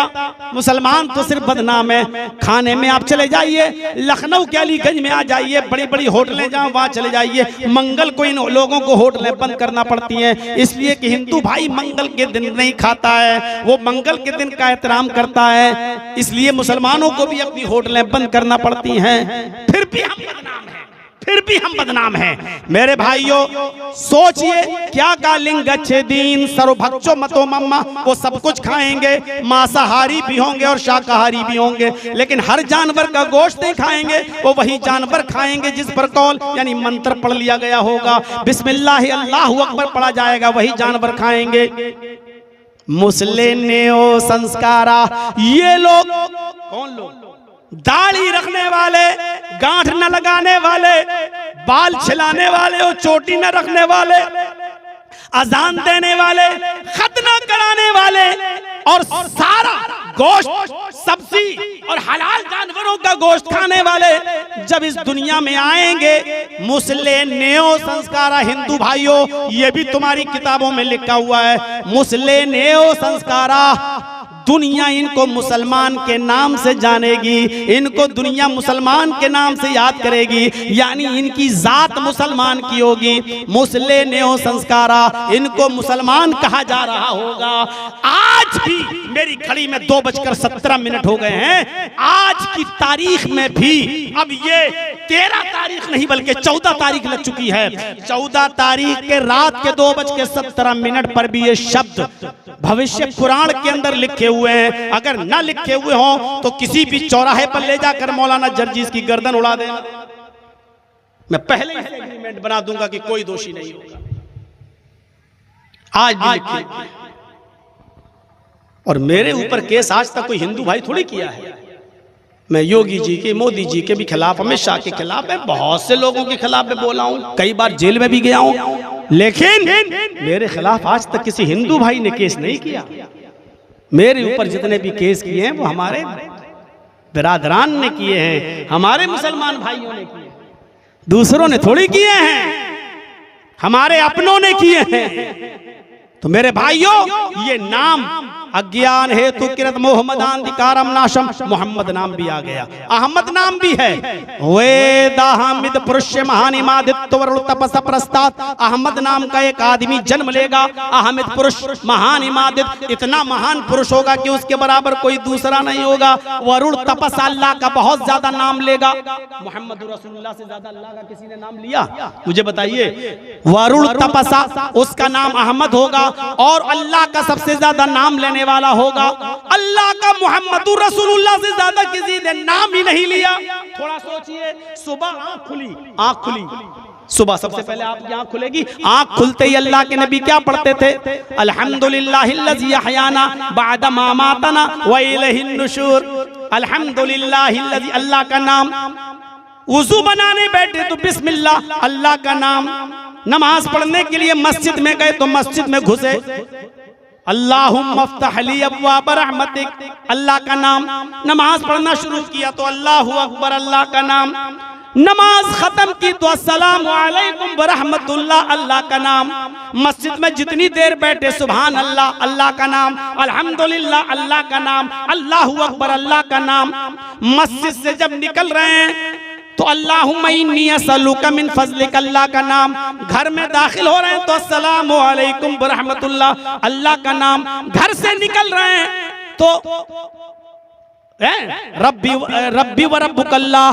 S1: मुसलमान तो सिर्फ बदनाम है। खाने में आप चले जाइए, लखनऊ के अलीगंज में आ जाइए, बड़ी बड़ी होटलें जहां वहां चले जाइए, मंगल को इन लोगों को होटलें बंद करना पड़ती हैं, इसलिए कि हिंदू भाई मंगल के दिन नहीं खाता है, वो मंगल के दिन का एहतराम करता है, इसलिए मुसलमानों को भी अपनी होटलें बंद करना पड़ती हैं। फिर भी हम बदनाम हैं, फिर भी हम बदनाम हैं। मेरे भाइयों सोचिए, क्या कालिंग अच्छे दीन सर्वभक्षो मतो मम्मा, वो सब कुछ खाएंगे, मांसाहारी भी होंगे और शाकाहारी भी होंगे, लेकिन हर जानवर का गोश्त नहीं खाएंगे। वो वही जानवर खाएंगे जिस पर कौल यानी मंत्र पढ़ लिया गया होगा, बिस्मिल्लाह अल्लाहु अकबर पढ़ा जाएगा, वही जानवर खाएंगे। मुस्लिम नेओ संस्कारा, ये लोग कौन लोग? दाढ़ी रखने वाले, गांठ न लगाने वाले, बाल छिलाने वाले और चोटी न रखने वाले, अजान देने वाले, खतना कराने वाले और सारा गोश्त सब्जी और हलाल जानवरों का गोश्त खाने वाले जब इस दुनिया में आएंगे, मुस्लिम नेओ संस्कारा, हिंदू भाइयों ये भी तुम्हारी किताबों में लिखा हुआ है, मुस्लिम नेओ संस्कारा, दुनिया इनको मुसलमान के नाम से जानेगी, इनको दुनिया मुसलमान के नाम से याद करेगी, यानी इनकी जात मुसलमान की होगी। मुस्लिम नेओ संस्कारा, इनको मुसलमान कहा जा रहा होगा। आज भी मेरी घड़ी में 2:17 हो गए हैं, आज की तारीख में भी अब ये 13 तारीख नहीं बल्कि 14 तारीख लग चुकी है। 14 तारीख के रात के 2:17 पर भी ये शब्द भविष्य पुराण के अंदर लिखे हुए हैं। अगर ना लिखे हुए हों तो किसी भी चौराहे पर ले जाकर मौलाना जर्जीस की गर्दन उड़ा देना, मैं पहले ही एग्रीमेंट बना दूंगा कि कोई दोषी नहीं होगा। आज भी लिखे, और मेरे ऊपर केस आज तक कोई हिंदू भाई थोड़ी किया है। मैं योगी जी के, मोदी जी के भी खिलाफ, अमित शाह के खिलाफ है, बहुत से लोगों के खिलाफ मैं बोला हूं, कई बार जेल में भी गया हूं, लेकिन मेरे खिलाफ आज तक किसी हिंदू भाई ने केस नहीं किया। मेरे ऊपर जितने भी केस किए हैं वो हमारे बिरादरान ने किए हैं, हमारे मुसलमान भाइयों ने किए, दूसरों ने थोड़ी किए हैं, हमारे अपनों ने किए हैं। तो मेरे भाइयों, ये नाम अज्ञान हेतु किरत मोहम्मदान दिकारम नाशम, मोहम्मद नाम भी आ गया, अहमद नाम भी है। वेदाहमिद पुरुष महानिमादित्य वरुण तपस प्रस्ताद, अहमद नाम का एक आदमी जन्म लेगा, अहमद पुरुष महानिमादित, इतना महान पुरुष होगा कि उसके बराबर कोई दूसरा नहीं होगा। वरुण तपस, अल्लाह का बहुत ज्यादा नाम लेगा। मोहम्मद रसूलुल्लाह से ज्यादा अल्लाह का किसी ने नाम लिया? मुझे बताइए। वरुण तपसा, उसका नाम अहमद होगा, और अल्लाह का सबसे ज्यादा नाम लेने वाला होगा। अल्लाह का मुहम्मदुर रसूलुल्लाह से ज्यादा किसी ने नाम ही नहीं लिया। थोड़ा सोचिए, सुबह आंख खुली, सुबह सबसे पहले आपकी आंख खुलेगी, आंख खुलते ही अल्लाह के नबी क्या पढ़ते थे? अल्हम्दुलिल्लाहिल्लज़ी अहयाना बअदा मा मातना व इलैहिन नुशूर। अल्हम्दुलिल्लाहिल्लज़ी, अल्लाह का नाम। वुजू बनाने बैठे तो बिस्मिल्लाह, अल्लाह का नाम। नमाज पढ़ने के लिए मस्जिद में गए तो मस्जिद में घुसे, अल्लाहुम्मा अफ्तह ली अब्वाब रहमतिक, अल्लाह का नाम। नमाज पढ़ना शुरू किया तो अल्लाहु अकबर, अल्लाह का नाम। नमाज खत्म की तो अस्सलामु अलैकुम व रहमतुल्लाह, अल्लाह का नाम। मस्जिद में जितनी देर बैठे सुभान अल्लाह, अल्लाह का नाम। अल्हम्दुलिल्लाह, अल्लाह का नाम। अल्लाहु अकबर, अल्लाह का नाम। मस्जिद से जब निकल रहे हैं तो अल्लाहुम्मा इन्नी असअलुका मिन फज़लिक, अल्लाह का नाम। घर में दाखिल हो रहे हैं तो अस्सलामु अलैकुम व रहमतुल्लाह, अल्लाह का नाम। घर से निकल रहे हैं तो रब्बी व रब्बुकल्लाह,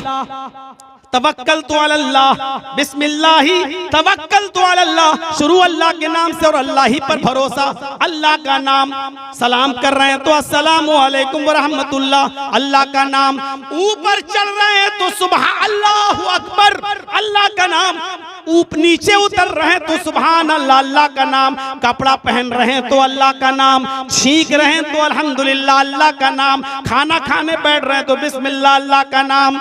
S1: तवक्कलतु अलल्लाह, बिस्मिल्लाही तवक्कलतु अलल्लाह, शुरू अल्लाह के नाम से और अल्लाह ही पर भरोसा, अल्लाह का नाम। सलाम कर रहे हैं तो अस्सलामु अलैकुम व रहमतुल्लाह, अल्लाह का नाम। ऊपर चल रहे हैं तो सुबह अल्लाहु अकबर, अल्लाह का नाम। नीचे उतर रहे हैं तो सुभान अल्लाह, अल्लाह का नाम, कपड़ा पहन रहे हैं तो अल्लाह का नाम, छींक रहे हैं तो अल्हम्दुलिल्लाह अल्लाह का नाम, खाना खाने बैठ रहे हैं तो बिस्मिल्लाह अल्लाह का नाम,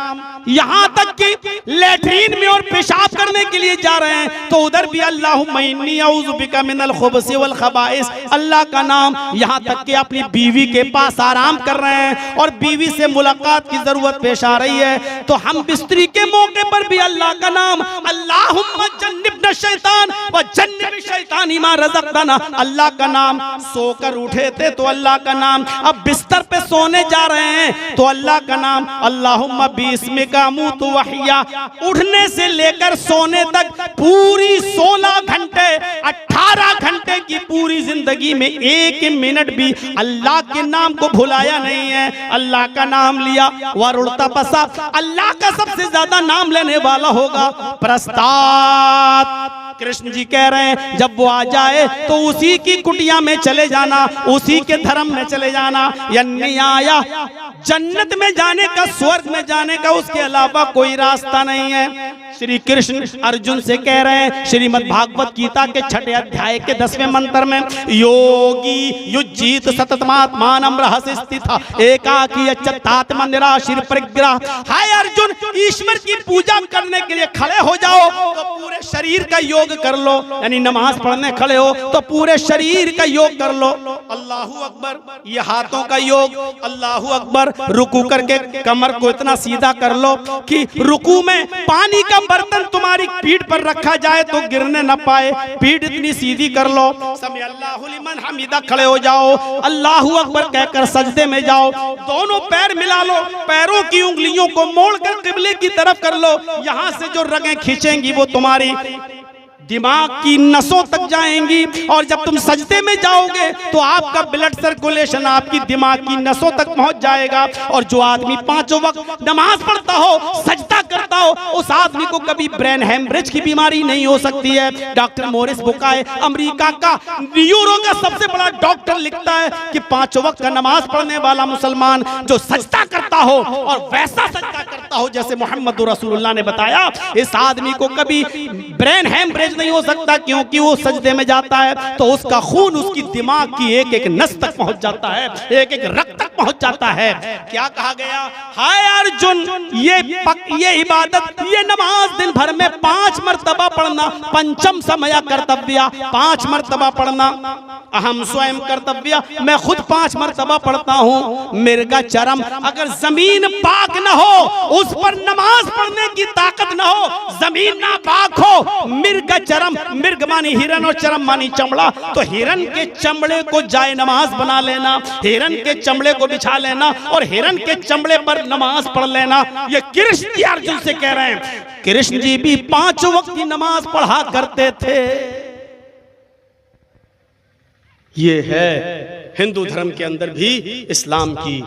S1: यहां तक कि लेटरीन में और पेशाब करने के लिए जा रहे हैं तो उधर भी अल्लाहुम्मा इन्नी औज़ु बिका मिनल खुबुसि वल खबाइस, अल्लाह का नाम। यहां तक कि अपनी बीवी के पास आराम कर रहे हैं और बीवी से मुलाकात की जरूरत पेश आ रही है तो हम बिस्तरी के मौके पर भी अल्लाह का नाम, अल्लाहुम्मा जन्निबना शैतान व जन्निब शैतानी मा रज़क़तना, अल्लाह का नाम। सोकर उठे थे तो अल्लाह का नाम, अब बिस्तर पे सोने जा रहे हैं तो अल्लाह का नाम, अल्लाहुम्मा बिस्मिका अमूतु व अहया। उठने से लेकर सोने तक पूरी 16 घंटे 18 घंटे की पूरी जिंदगी में 1 मिनट भी अल्लाह के नाम को भुलाया नहीं है, अल्लाह का नाम लिया। वरुणता पसा, अल्लाह का सबसे ज्यादा नाम लेने वाला होगा प्रस्ताद। कृष्ण जी कह रहे हैं जब वो आ जाए तो उसी की कुटिया में चले जाना, उसी के धर्म में चले जाना। यानी आया जन्नत में जाने का, स्वर्ग में जाने का, उसके अलावा कोई रास्ता नहीं है। श्री कृष्ण अर्जुन से कह रहे हैं श्रीमद् भागवत गीता के 6 अध्याय के 10वें मंत्र में, योगी युज्जीत सततमात्मानं रहस्य स्थिता एकाकी अच्युतात्मा निराशीर परिग्रह। हाय अर्जुन, ईश्वर की पूजा करने के लिए खड़े हो जाओ तो पूरे शरीर का योग कर लो, यानी नमाज पढ़ने खड़े हो तो पूरे शरीर का योग कर लो। अल्लाहू अकबर, ये हाथों का योग, अल्लाहू अकबर। रुकू करके कमर को इतना सीधा कर लो कि रुकू में पानी का बर्तन तुम्हारी पीठ पर रखा जाए तो गिरने न पाए, पीठ इतनी सीधी कर लो। समी अल्लाहु लिमन हमीदा, खड़े हो जाओ, अल्लाहू अकबर कहकर सजदे में जाओ। दोनों पैर मिला लो, पैरों की उंगलियों को मोड़कर किबले की तरफ कर लो। यहां से जो रगें खींचेंगी वो तुम्हारी दिमाग की नसों तक जाएंगी और जब तुम सजदे में जाओगे तो आपका ब्लड सर्कुलेशन आपकी दिमाग की नसों तक पहुंच जाएगा। और जो आदमी 5 वक्त नमाज पढ़ता हो, सजदा करता हो, उस आदमी को कभी ब्रेन हेमरेज की बीमारी नहीं हो सकती है। डॉक्टर मोरिस बुकाय, अमेरिका का न्यूरो का सबसे बड़ा डॉक्टर, लिखता है कि 5 वक्त का नमाज पढ़ने वाला मुसलमान जो सजदा करता हो और वैसा सजदा करता हो जैसे मोहम्मद रसूलुल्लाह ने बताया, इस आदमी को कभी ब्रेन हेमरेज नहीं हो सकता, क्योंकि वो सजदे में जाता है तो उसका खून उसकी दिमाग की एक एक नस तक पहुंच जाता है, एक एक रक्त तक पहुंच जाता है। क्या कहा गया? हाय अर्जुन, ये इबादत, ये नमाज दिन भर में 5 मर्तबा पढ़ना, पंचम समय कर्तव्य, 5 मर्तबा पढ़ना। अहम स्वयं कर्तव्य, मैं खुद 5 मर्तबा पढ़ता हूं। मिर्गा चरम, अगर जमीन पाक न हो, उस पर नमाज पढ़ने की ताकत न हो, जमीन ना पाक हो, मिर्गा चरम, मिर्ग मानी हिरन और चरम मानी चमड़ा, तो हिरन के चमड़े को जाए नमाज बना लेना, हिरन के चमड़े को बिछा लेना और हिरन के चमड़े पर नमाज पढ़ लेना। ये कृष्ण जी अर्जुन से कह रहे हैं। कृष्ण जी भी 5 वक्त की नमाज पढ़ा करते थे। ये है हिंदू धर्म के अंदर भी इस्लाम की